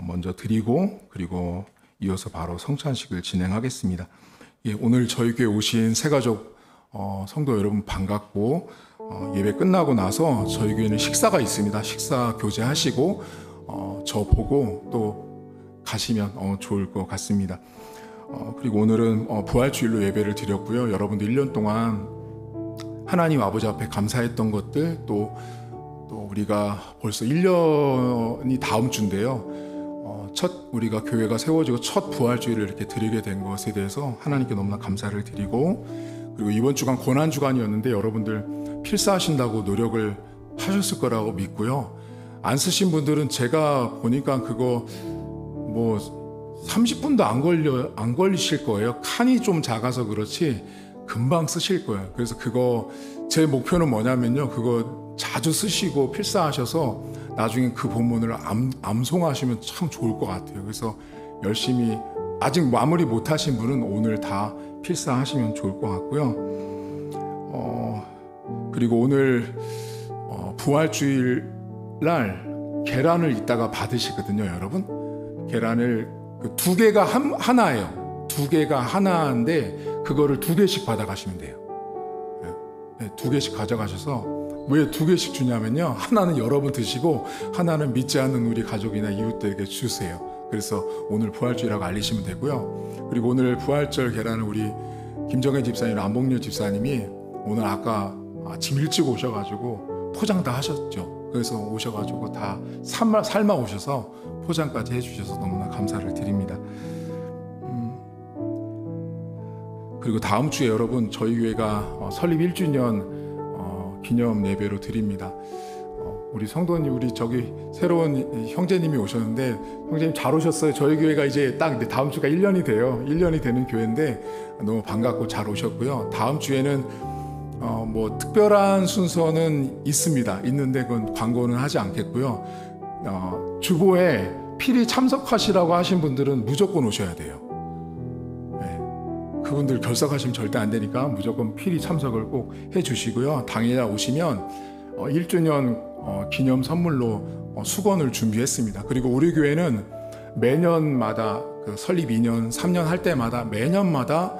먼저 드리고 그리고 이어서 바로 성찬식을 진행하겠습니다. 오늘 저희 교회 오신 새가족 성도 여러분 반갑고, 예배 끝나고 나서 저희 교회는 식사가 있습니다. 식사 교제하시고 저 보고 또 가시면 좋을 것 같습니다. 그리고 오늘은 부활주일로 예배를 드렸고요. 여러분들 1년 동안 하나님 아버지 앞에 감사했던 것들, 또 우리가 벌써 1년이 다음 주인데요. 우리가 교회가 세워지고 첫 부활주일을 이렇게 드리게 된 것에 대해서 하나님께 너무나 감사를 드리고, 그리고 이번 주간 고난주간이었는데 여러분들 필사하신다고 노력을 하셨을 거라고 믿고요. 안 쓰신 분들은 제가 보니까 그거 뭐 30분도 안 걸리실 거예요. 칸이 좀 작아서 그렇지 금방 쓰실 거예요. 그래서 그거 제 목표는 뭐냐면요, 그거 자주 쓰시고 필사하셔서 나중에 그 본문을 암송하시면 참 좋을 것 같아요. 그래서 열심히, 아직 마무리 못하신 분은 오늘 다 필사하시면 좋을 것 같고요. 그리고 오늘 부활주일 날 계란을 이따가 받으시거든요, 여러분. 계란을 두 개가 하나예요. 두 개가 하나인데 그거를 2개씩 받아가시면 돼요. 네, 2개씩 가져가셔서, 왜 2개씩 주냐면요, 하나는 여러분 드시고 하나는 믿지 않는 우리 가족이나 이웃들에게 주세요. 그래서 오늘 부활주일이라고 알리시면 되고요. 그리고 오늘 부활절 계란을 우리 김정혜 집사님, 안봉료 집사님이 오늘 아까 아침 일찍 오셔가지고 포장 다 하셨죠. 그래서 오셔가지고 다 삶아 오셔서 포장까지 해주셔서 너무나 감사를 드립니다. 그리고 다음 주에 여러분, 저희 교회가 설립 1주년 기념 예배로 드립니다. 우리 성도님, 우리 저기 새로운 형제님이 오셨는데, 형제님 잘 오셨어요. 저희 교회가 이제 딱 다음 주가 1년이 돼요. 1년이 되는 교회인데 너무 반갑고 잘 오셨고요. 다음 주에는 뭐 특별한 순서는 있는데 그건 광고는 하지 않겠고요. 주보에 필히 참석하시라고 하신 분들은 무조건 오셔야 돼요. 네. 그분들 결석하시면 절대 안 되니까 무조건 필히 참석을 꼭 해주시고요. 당일날 오시면 1주년 기념 선물로 수건을 준비했습니다. 그리고 우리 교회는 매년마다 설립 2년, 3년 할 때마다 매년마다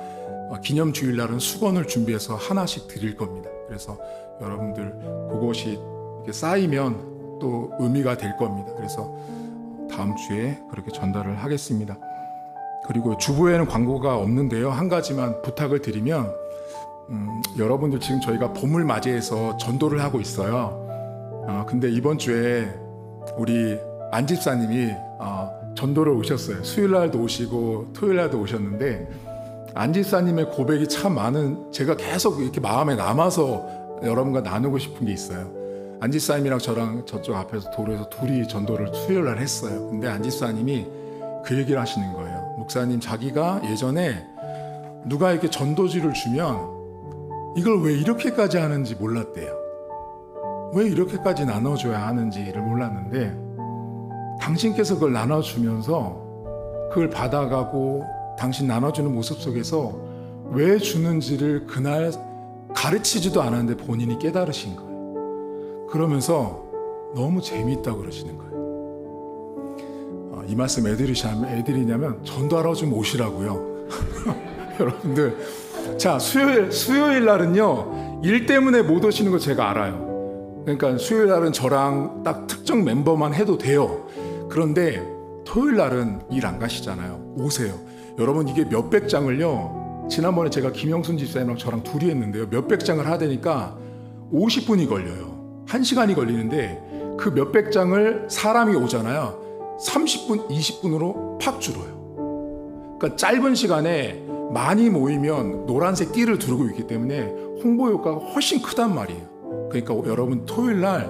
기념 주일날은 수건을 준비해서 하나씩 드릴 겁니다. 그래서 여러분들 그것이 이렇게 쌓이면 또 의미가 될 겁니다. 그래서 다음 주에 그렇게 전달을 하겠습니다. 그리고 주보에는 광고가 없는데요. 한 가지만 부탁을 드리면, 여러분들 지금 저희가 봄을 맞이해서 전도를 하고 있어요. 근데 이번 주에 우리 안 집사님이 전도를 오셨어요. 수요일 날도 오시고 토요일 날도 오셨는데, 안 집사님의 고백이 참 많은, 제가 계속 이렇게 마음에 남아서 여러분과 나누고 싶은 게 있어요. 안 집사님이랑 저랑 저쪽 앞에서 도로에서 둘이 전도를 수요일 날 했어요. 근데 안 집사님이 그 얘기를 하시는 거예요. 목사님, 자기가 예전에 누가 이렇게 전도지를 주면 이걸 왜 이렇게까지 하는지 몰랐대요. 왜 이렇게까지 나눠줘야 하는지를 몰랐는데, 당신께서 그걸 나눠주면서 그걸 받아가고 당신 나눠주는 모습 속에서 왜 주는지를 그날 가르치지도 않았는데 본인이 깨달으신 거예요. 그러면서 너무 재미있다고 그러시는 거예요. 이 말씀 애들이냐면 전도하러 좀 오시라고요. 여러분들, 자, 수요일 날은요, 일 때문에 못 오시는 거 제가 알아요. 그러니까 수요일 날은 저랑 딱 특정 멤버만 해도 돼요. 그런데 토요일 날은 일 안 가시잖아요. 오세요. 여러분, 이게 몇백 장을요, 지난번에 제가 김영순 집사님랑 저랑 둘이 했는데요, 몇백 장을 하다니까 50분이 걸려요. 1시간이 걸리는데 그 몇백 장을 사람이 오잖아요. 30분, 20분으로 팍 줄어요. 그러니까 짧은 시간에 많이 모이면 노란색 띠를 두르고 있기 때문에 홍보 효과가 훨씬 크단 말이에요. 그러니까 여러분, 토요일 날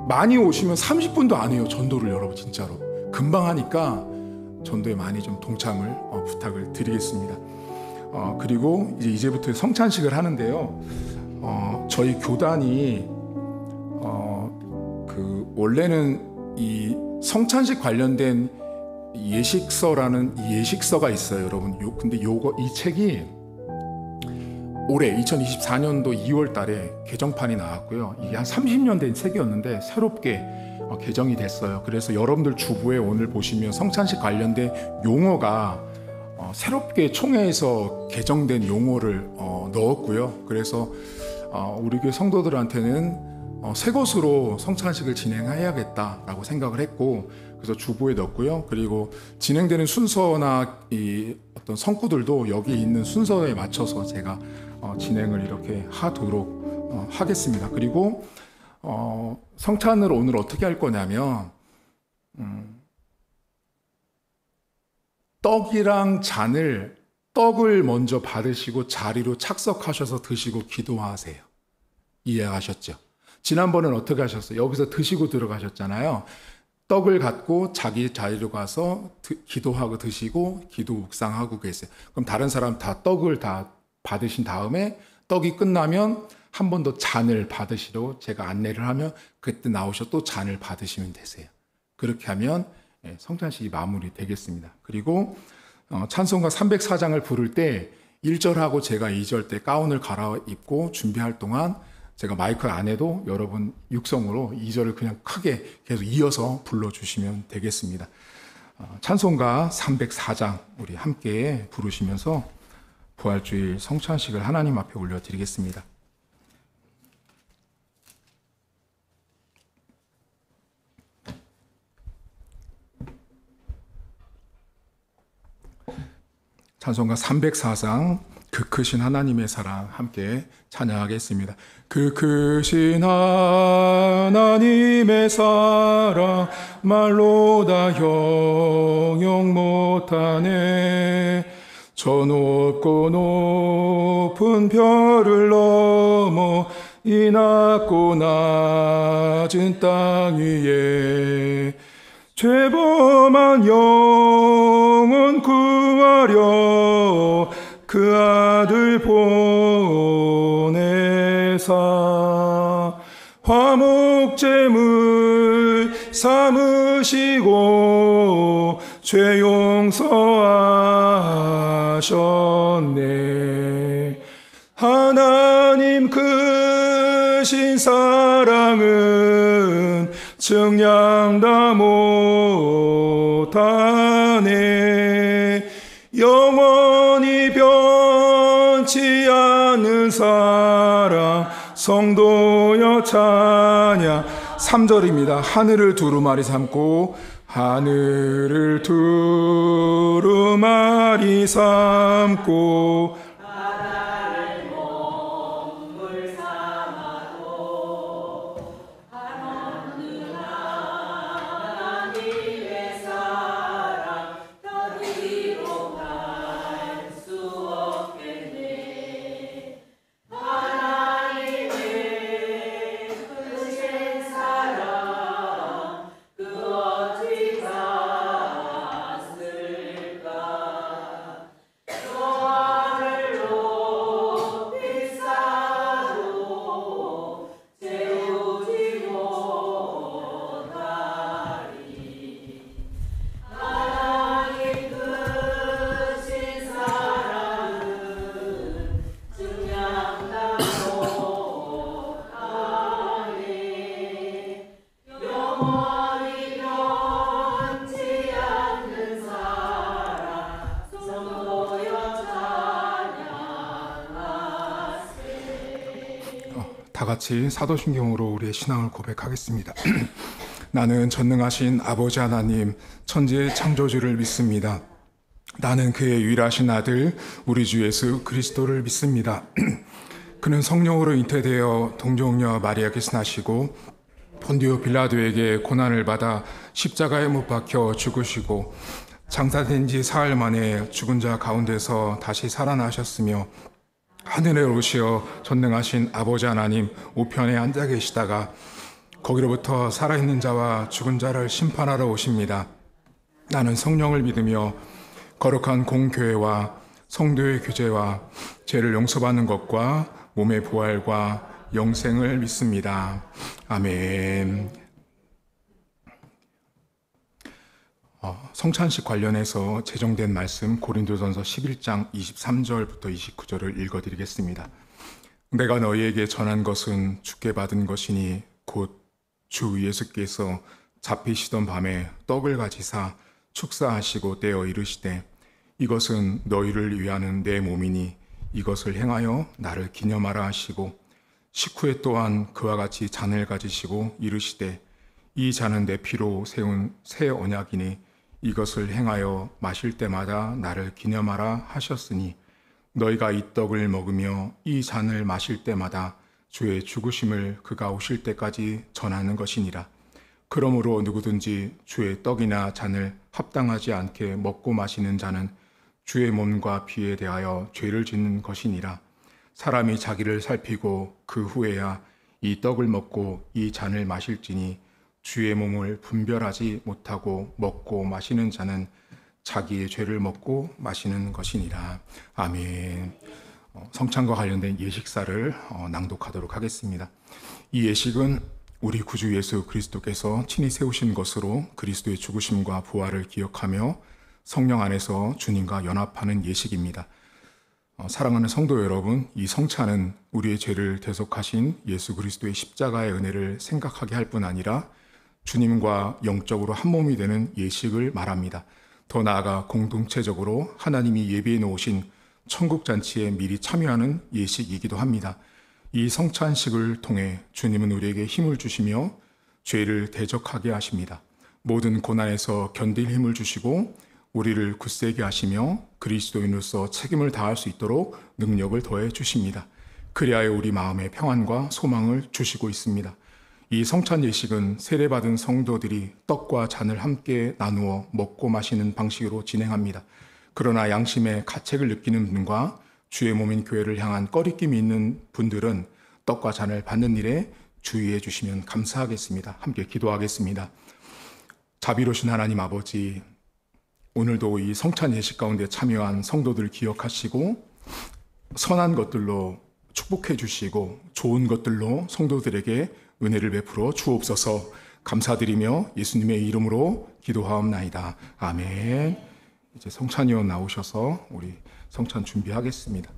많이 오시면 30분도 안 해요. 전도를 여러분 진짜로 금방 하니까 전도에 많이 좀 동참을 부탁을 드리겠습니다. 그리고 이제부터 성찬식을 하는데요. 저희 교단이 원래는 이 성찬식 관련된 예식서라는 이 예식서가 있어요, 여러분. 근데 이 책이 올해 2024년도 2월 달에 개정판이 나왔고요. 이게 한 30년 된 책이었는데 새롭게 개정이 됐어요. 그래서 여러분들 주보에 오늘 보시면 성찬식 관련된 용어가 새롭게 총회에서 개정된 용어를 넣었고요. 그래서 우리 교회 성도들한테는 새 것으로 성찬식을 진행해야겠다라고 생각을 했고, 그래서 주보에 넣었고요. 그리고 진행되는 순서나 이 어떤 성구들도 여기 있는 순서에 맞춰서 제가 진행을 이렇게 하도록 하겠습니다. 그리고 성찬을 오늘 어떻게 할 거냐면, 떡이랑 잔을, 떡을 먼저 받으시고 자리로 착석하셔서 드시고 기도하세요. 이해하셨죠? 지난번에는 어떻게 하셨어요? 여기서 드시고 들어가셨잖아요. 떡을 갖고 자기 자리로 가서 기도하고 드시고 기도 묵상하고 계세요. 그럼 다른 사람 다 떡을 다 받으신 다음에 떡이 끝나면 한 번 더 잔을 받으시러 제가 안내를 하면 그때 나오셔 또 잔을 받으시면 되세요. 그렇게 하면 성찬식이 마무리 되겠습니다. 그리고 찬송가 304장을 부를 때 1절하고 제가 2절 때 가운을 갈아입고 준비할 동안 제가 마이크 안에도 여러분 육성으로 2절을 그냥 크게 계속 이어서 불러주시면 되겠습니다. 찬송가 304장 우리 함께 부르시면서 부활주일 성찬식을 하나님 앞에 올려드리겠습니다. 찬송가 304장 그 크신 하나님의 사랑 함께 찬양하겠습니다. 그 크신 하나님의 사랑 말로 다 형용 못하네. 저 높고 높은 별을 넘어 이 낮고 낮은 땅 위에 죄범한 영혼 구하려 그 아들 보내사 화목제물 삼으시고 죄 용서하셨네. 하나님 크신 사랑은 증량다 못하네. 영원히 변치 않는 사랑 성도여 찬양. 3절입니다. 하늘을 두루마리 삼고 하늘을 두루마리 삼고 바다를 먹물 삼아도 한없는 하나님의 사랑 더디로 갈 수 없겠네. 하나님의 크신 사랑 그 어찌 작았을까. 저하늘 높이 쌓아도 채우지 못하리. 하나님 크신 사랑은 증량다 못하네. 영원히 변치 않는 사랑 성도여 찬양하세. 다 같이 사도신경으로 우리의 신앙을 고백하겠습니다. 나는 전능하신 아버지 하나님 천지의 창조주를 믿습니다. 나는 그의 유일하신 아들 우리 주 예수 그리스도를 믿습니다. 그는 성령으로 잉태되어 동정녀 마리아께서 나시고 본디오 빌라도에게 고난을 받아 십자가에 못 박혀 죽으시고 장사된 지 사흘 만에 죽은 자 가운데서 다시 살아나셨으며 하늘에 오르시어 전능하신 아버지 하나님 우편에 앉아 계시다가 거기로부터 살아있는 자와 죽은 자를 심판하러 오십니다. 나는 성령을 믿으며 거룩한 공교회와 성도의 교제와 죄를 용서받는 것과 몸의 부활과 영생을 믿습니다. 아멘. 성찬식 관련해서 제정된 말씀 고린도전서 11장 23절부터 29절을 읽어드리겠습니다. 내가 너희에게 전한 것은 주께 받은 것이니 곧 주 예수께서 잡히시던 밤에 떡을 가지사 축사하시고 떼어 이르시되 이것은 너희를 위하는 내 몸이니 이것을 행하여 나를 기념하라 하시고 식후에 또한 그와 같이 잔을 가지시고 이르시되 이 잔은 내 피로 세운 새 언약이니 이것을 행하여 마실 때마다 나를 기념하라 하셨으니 너희가 이 떡을 먹으며 이 잔을 마실 때마다 주의 죽으심을 그가 오실 때까지 전하는 것이니라. 그러므로 누구든지 주의 떡이나 잔을 합당하지 않게 먹고 마시는 자는 주의 몸과 피에 대하여 죄를 짓는 것이니라. 사람이 자기를 살피고 그 후에야 이 떡을 먹고 이 잔을 마실지니 주의 몸을 분별하지 못하고 먹고 마시는 자는 자기의 죄를 먹고 마시는 것이니라. 아멘. 성찬과 관련된 예식사를 낭독하도록 하겠습니다. 이 예식은 우리 구주 예수 그리스도께서 친히 세우신 것으로 그리스도의 죽으심과 부활을 기억하며 성령 안에서 주님과 연합하는 예식입니다. 사랑하는 성도 여러분, 이 성찬은 우리의 죄를 대속하신 예수 그리스도의 십자가의 은혜를 생각하게 할 뿐 아니라 주님과 영적으로 한 몸이 되는 예식을 말합니다. 더 나아가 공동체적으로 하나님이 예비해 놓으신 천국 잔치에 미리 참여하는 예식이기도 합니다. 이 성찬식을 통해 주님은 우리에게 힘을 주시며 죄를 대적하게 하십니다. 모든 고난에서 견딜 힘을 주시고 우리를 굳세게 하시며 그리스도인으로서 책임을 다할 수 있도록 능력을 더해 주십니다. 그리하여 우리 마음에 평안과 소망을 주시고 있습니다. 이 성찬 예식은 세례받은 성도들이 떡과 잔을 함께 나누어 먹고 마시는 방식으로 진행합니다. 그러나 양심의 가책을 느끼는 분과 주의 몸인 교회를 향한 꺼리낌이 있는 분들은 떡과 잔을 받는 일에 주의해 주시면 감사하겠습니다. 함께 기도하겠습니다. 자비로우신 하나님 아버지, 오늘도 이 성찬 예식 가운데 참여한 성도들 기억하시고 선한 것들로 축복해 주시고 좋은 것들로 성도들에게 은혜를 베풀어 주옵소서. 감사드리며 예수님의 이름으로 기도하옵나이다. 아멘. 이제 성찬위원 나오셔서 우리 성찬 준비하겠습니다.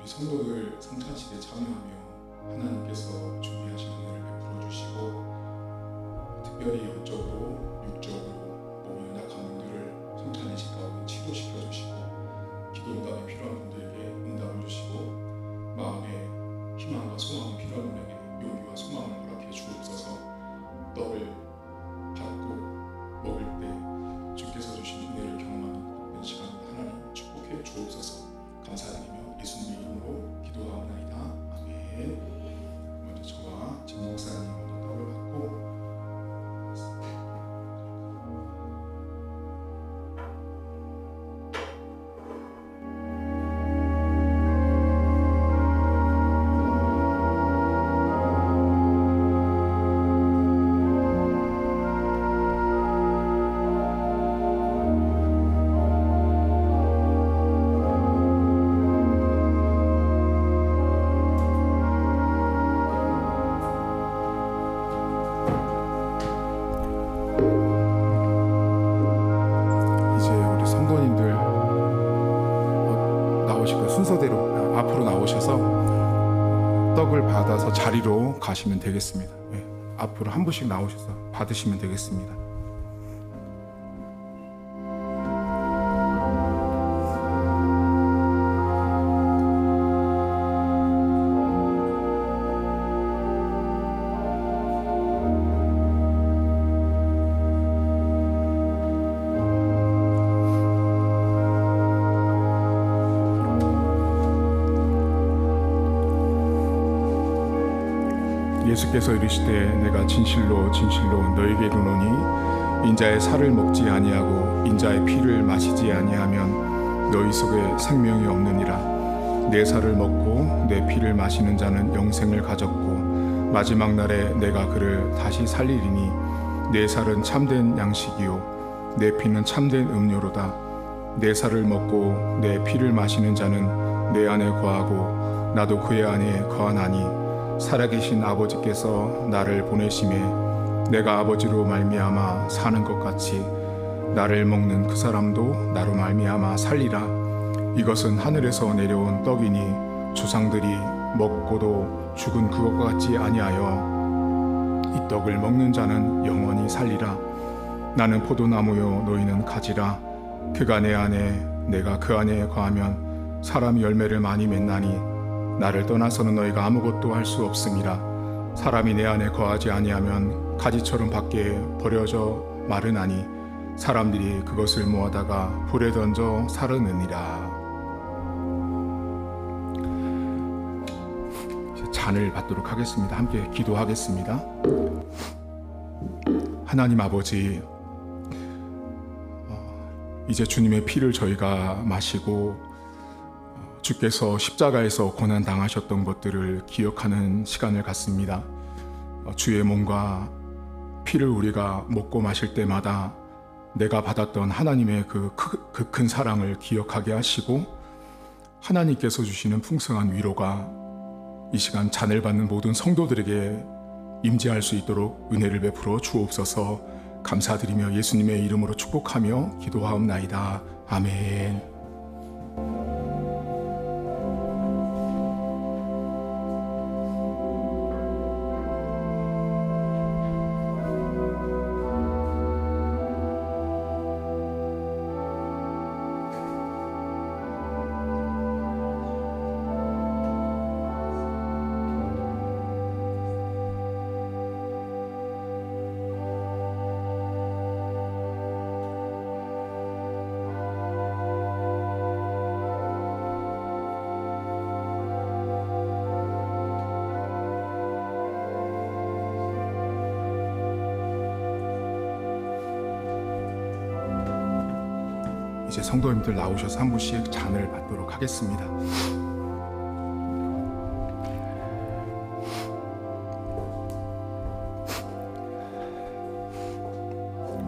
성도들 성찬식에 참여하며 하나님께서 준비하신 은혜를 베풀어 주시고 특별히 영적으로 육적으로 몸이 연약한 분들을 성찬 예식 가운데 치료시켜 주시고 기도 응답이 필요한 분들에게 응답을 주시고 마음에 희망과 소망이 필요한 분에게 용기와 소망을 허락해 주옵소서. 떡을 받고 먹을 때 주께서 주신 은혜를 경험하는 그 시간 하나님 축복해 주옵소서. 감사드리며 예수님의 이름으로 기도하옵나이다. 아멘. 먼저 저와 진 목사님 먼저 떡을 받고 순서대로 앞으로 나오셔서 떡을 받아서 자리로 가시면 되겠습니다. 네, 앞으로 한 분씩 나오셔서 받으시면 되겠습니다. 예수께서 이르시되 내가 진실로 진실로 너에게 이르노니 인자의 살을 먹지 아니하고 인자의 피를 마시지 아니하면 너희 속에 생명이 없느니라. 내 살을 먹고 내 피를 마시는 자는 영생을 가졌고 마지막 날에 내가 그를 다시 살리리니 내 살은 참된 양식이요 내 피는 참된 음료로다. 내 살을 먹고 내 피를 마시는 자는 내 안에 거하고 나도 그의 안에 거하나니 살아계신 아버지께서 나를 보내심에 내가 아버지로 말미암아 사는 것 같이 나를 먹는 그 사람도 나로 말미암아 살리라. 이것은 하늘에서 내려온 떡이니 조상들이 먹고도 죽은 그것과 같지 아니하여 이 떡을 먹는 자는 영원히 살리라. 나는 포도나무요 너희는 가지라. 그가 내 안에 내가 그 안에 거하면 사람이 열매를 많이 맺나니 나를 떠나서는 너희가 아무것도 할 수 없음이라. 사람이 내 안에 거하지 아니하면 가지처럼 밖에 버려져 마르나니 사람들이 그것을 모아다가 불에 던져 사르느니라. 잔을 받도록 하겠습니다. 함께 기도하겠습니다. 하나님 아버지, 이제 주님의 피를 저희가 마시고 주께서 십자가에서 고난당하셨던 것들을 기억하는 시간을 갖습니다. 주의 몸과 피를 우리가 먹고 마실 때마다 내가 받았던 하나님의 그 큰 사랑을 기억하게 하시고 하나님께서 주시는 풍성한 위로가 이 시간 잔을 받는 모든 성도들에게 임재할 수 있도록 은혜를 베풀어 주옵소서. 감사드리며 예수님의 이름으로 축복하며 기도하옵나이다. 아멘. 이제 성도님들 나오셔서 한 분씩 잔을 받도록 하겠습니다.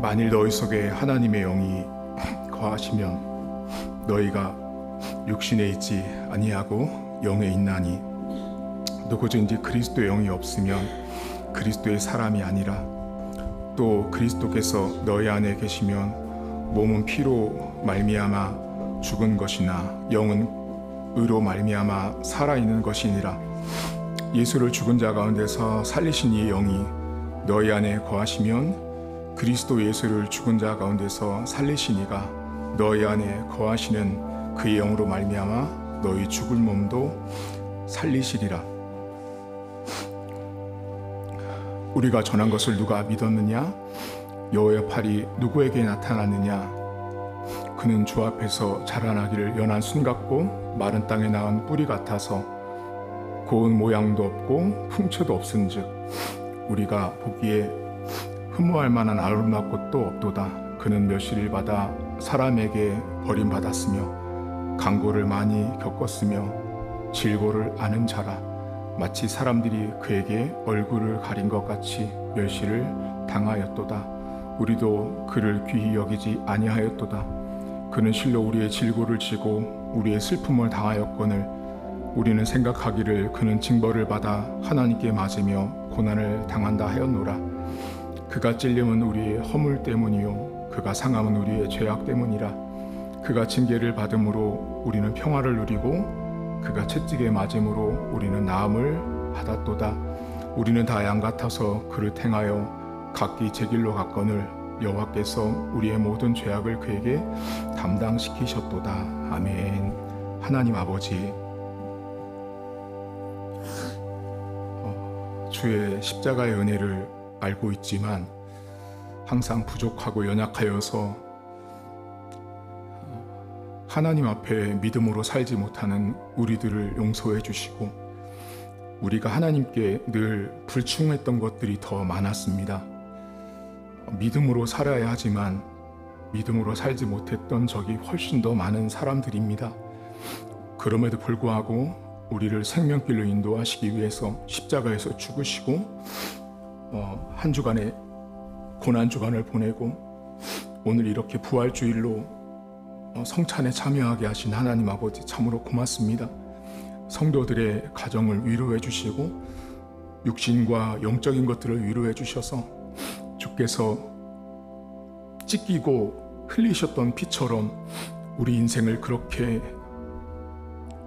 만일 너희 속에 하나님의 영이 거하시면 너희가 육신에 있지 아니하고 영에 있나니 누구든지 그리스도의 영이 없으면 그리스도의 사람이 아니라 또 그리스도께서 너희 안에 계시면 몸은 피로 말미암아 죽은 것이나 영은 의로 말미암아 살아있는 것이니라. 예수를 죽은 자 가운데서 살리신 이 영이 너희 안에 거하시면 그리스도 예수를 죽은 자 가운데서 살리신 이가 너희 안에 거하시는 그의 영으로 말미암아 너희 죽을 몸도 살리시리라. 우리가 전한 것을 누가 믿었느냐? 여호와의 팔이 누구에게 나타났느냐? 그는 주 앞에서 자라나기를 연한 순 같고 마른 땅에 낳은 뿌리 같아서 고운 모양도 없고 풍채도 없은즉 우리가 보기에 흠모할 만한 아름다운 것도 없도다. 그는 멸시를 받아 사람에게 버림받았으며 강고를 많이 겪었으며 질고를 아는 자라. 마치 사람들이 그에게 얼굴을 가린 것 같이 멸시를 당하였도다. 우리도 그를 귀히 여기지 아니하였도다. 그는 실로 우리의 질고를 지고 우리의 슬픔을 당하였거늘 우리는 생각하기를 그는 징벌을 받아 하나님께 맞으며 고난을 당한다 하였노라. 그가 찔림은 우리의 허물 때문이요 그가 상함은 우리의 죄악 때문이라. 그가 징계를 받음으로 우리는 평화를 누리고 그가 채찍에 맞음으로 우리는 나음을 받았도다. 우리는 다 양 같아서 그를 행하여 각기 제 길로 갔거늘 여호와께서 우리의 모든 죄악을 그에게 담당시키셨도다. 아멘. 하나님 아버지, 주의 십자가의 은혜를 알고 있지만 항상 부족하고 연약하여서 하나님 앞에 믿음으로 살지 못하는 우리들을 용서해 주시고 우리가 하나님께 늘 불충했던 것들이 더 많았습니다. 믿음으로 살아야 하지만 믿음으로 살지 못했던 적이 훨씬 더 많은 사람들입니다. 그럼에도 불구하고 우리를 생명길로 인도하시기 위해서 십자가에서 죽으시고 한 주간의 고난주간을 보내고 오늘 이렇게 부활주일로 성찬에 참여하게 하신 하나님 아버지 참으로 고맙습니다. 성도들의 가정을 위로해 주시고 육신과 영적인 것들을 위로해 주셔서 주께서 찢기고 흘리셨던 피처럼 우리 인생을 그렇게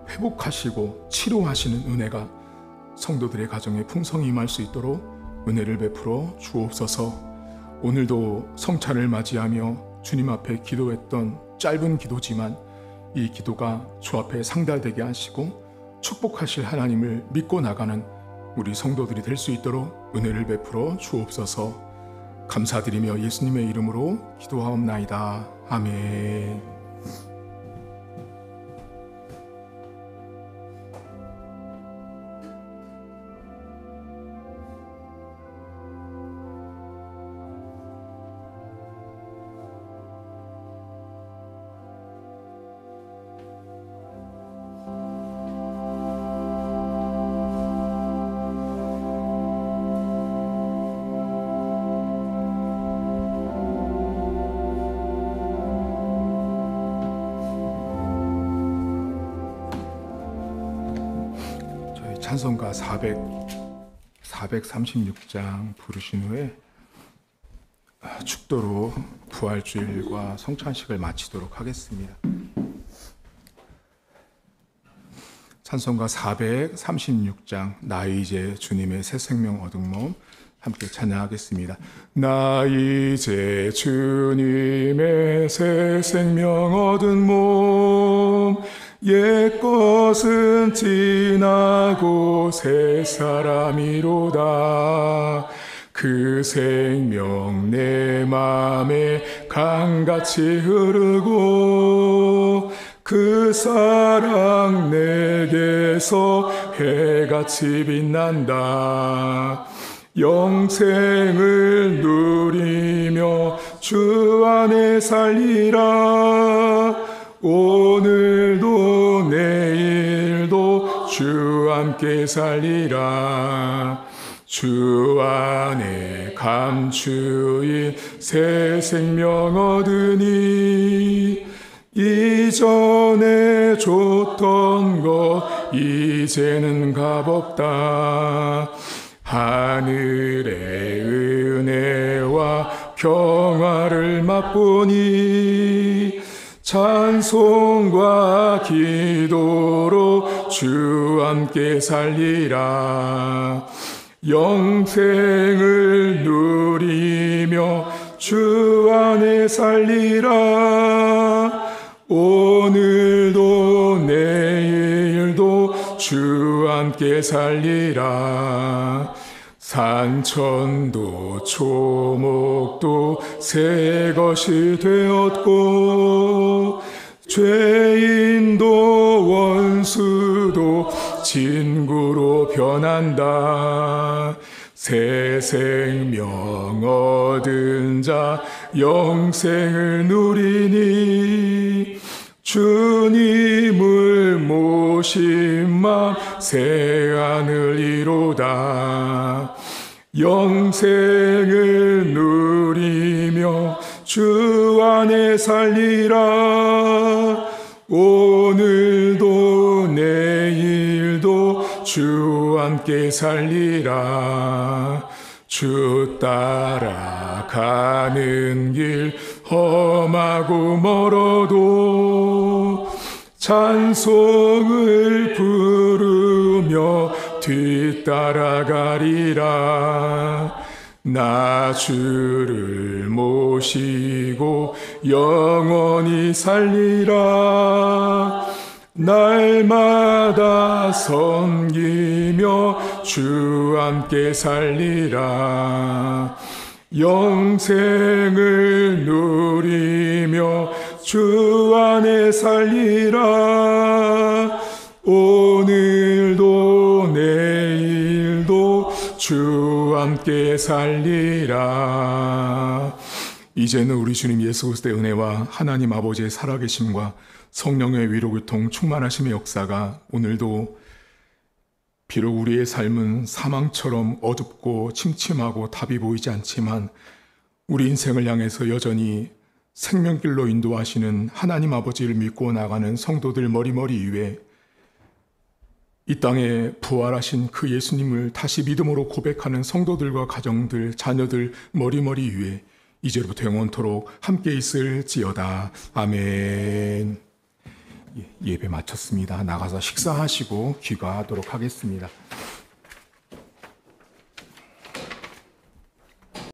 회복하시고 치료하시는 은혜가 성도들의 가정에 풍성히 임할 수 있도록 은혜를 베풀어 주옵소서. 오늘도 성찬을 맞이하며 주님 앞에 기도했던 짧은 기도지만 이 기도가 주 앞에 상달되게 하시고 축복하실 하나님을 믿고 나가는 우리 성도들이 될 수 있도록 은혜를 베풀어 주옵소서. 감사드리며 예수님의 이름으로 기도하옵나이다. 아멘. 찬송가 436장 부르신 후에 축도로 부활주일과 성찬식을 마치도록 하겠습니다. 찬송가 436장 나 이제 주님의 새 생명 얻은 몸 함께 찬양하겠습니다. 나 이제 주님의 새 생명 얻은 몸 옛것은 지나고 새 사람이로다. 그 생명 내 맘에 강같이 흐르고 그 사랑 내게서 해같이 빛난다. 영생을 누리며 주 안에 살리라. 오늘도 내일도 주 함께 살리라. 주 안에 감추인 새 생명 얻으니 이전에 줬던 것 이제는 값없다. 하늘의 은혜와 평화를 맛보니 찬송과 기도로 주 함께 살리라. 영생을 누리며 주 안에 살리라. 오늘도 내일도 주 함께 살리라. 산천도 초목도 새 것이 되었고 죄인도 원수도 친구로 변한다. 새 생명 얻은 자 영생을 누리니 주님을 모신 맘 새 하늘 이로다. 영생을 누리며 주 안에 살리라. 오늘도 내일도 주 함께 살리라. 주 따라가는 길 험하고 멀어도 찬송을 부르며 뒤따라가리라. 나 주를 모시고 영원히 살리라. 날마다 섬기며 주 함께 살리라. 영생을 누리며 주 안에 살리라. 오늘도 내일도 주 함께 살리라. 이제는 우리 주님 예수 그리스도의 은혜와 하나님 아버지의 살아계심과 성령의 위로교통 충만하심의 역사가 오늘도 비록 우리의 삶은 사망처럼 어둡고 침침하고 답이 보이지 않지만 우리 인생을 향해서 여전히 생명길로 인도하시는 하나님 아버지를 믿고 나가는 성도들 머리머리 위에 이 땅에 부활하신 그 예수님을 다시 믿음으로 고백하는 성도들과 가정들, 자녀들 머리머리 위에 이제로부터 영원토록 함께 있을지어다. 아멘. 예배 마쳤습니다. 나가서 식사하시고 귀가하도록 하겠습니다.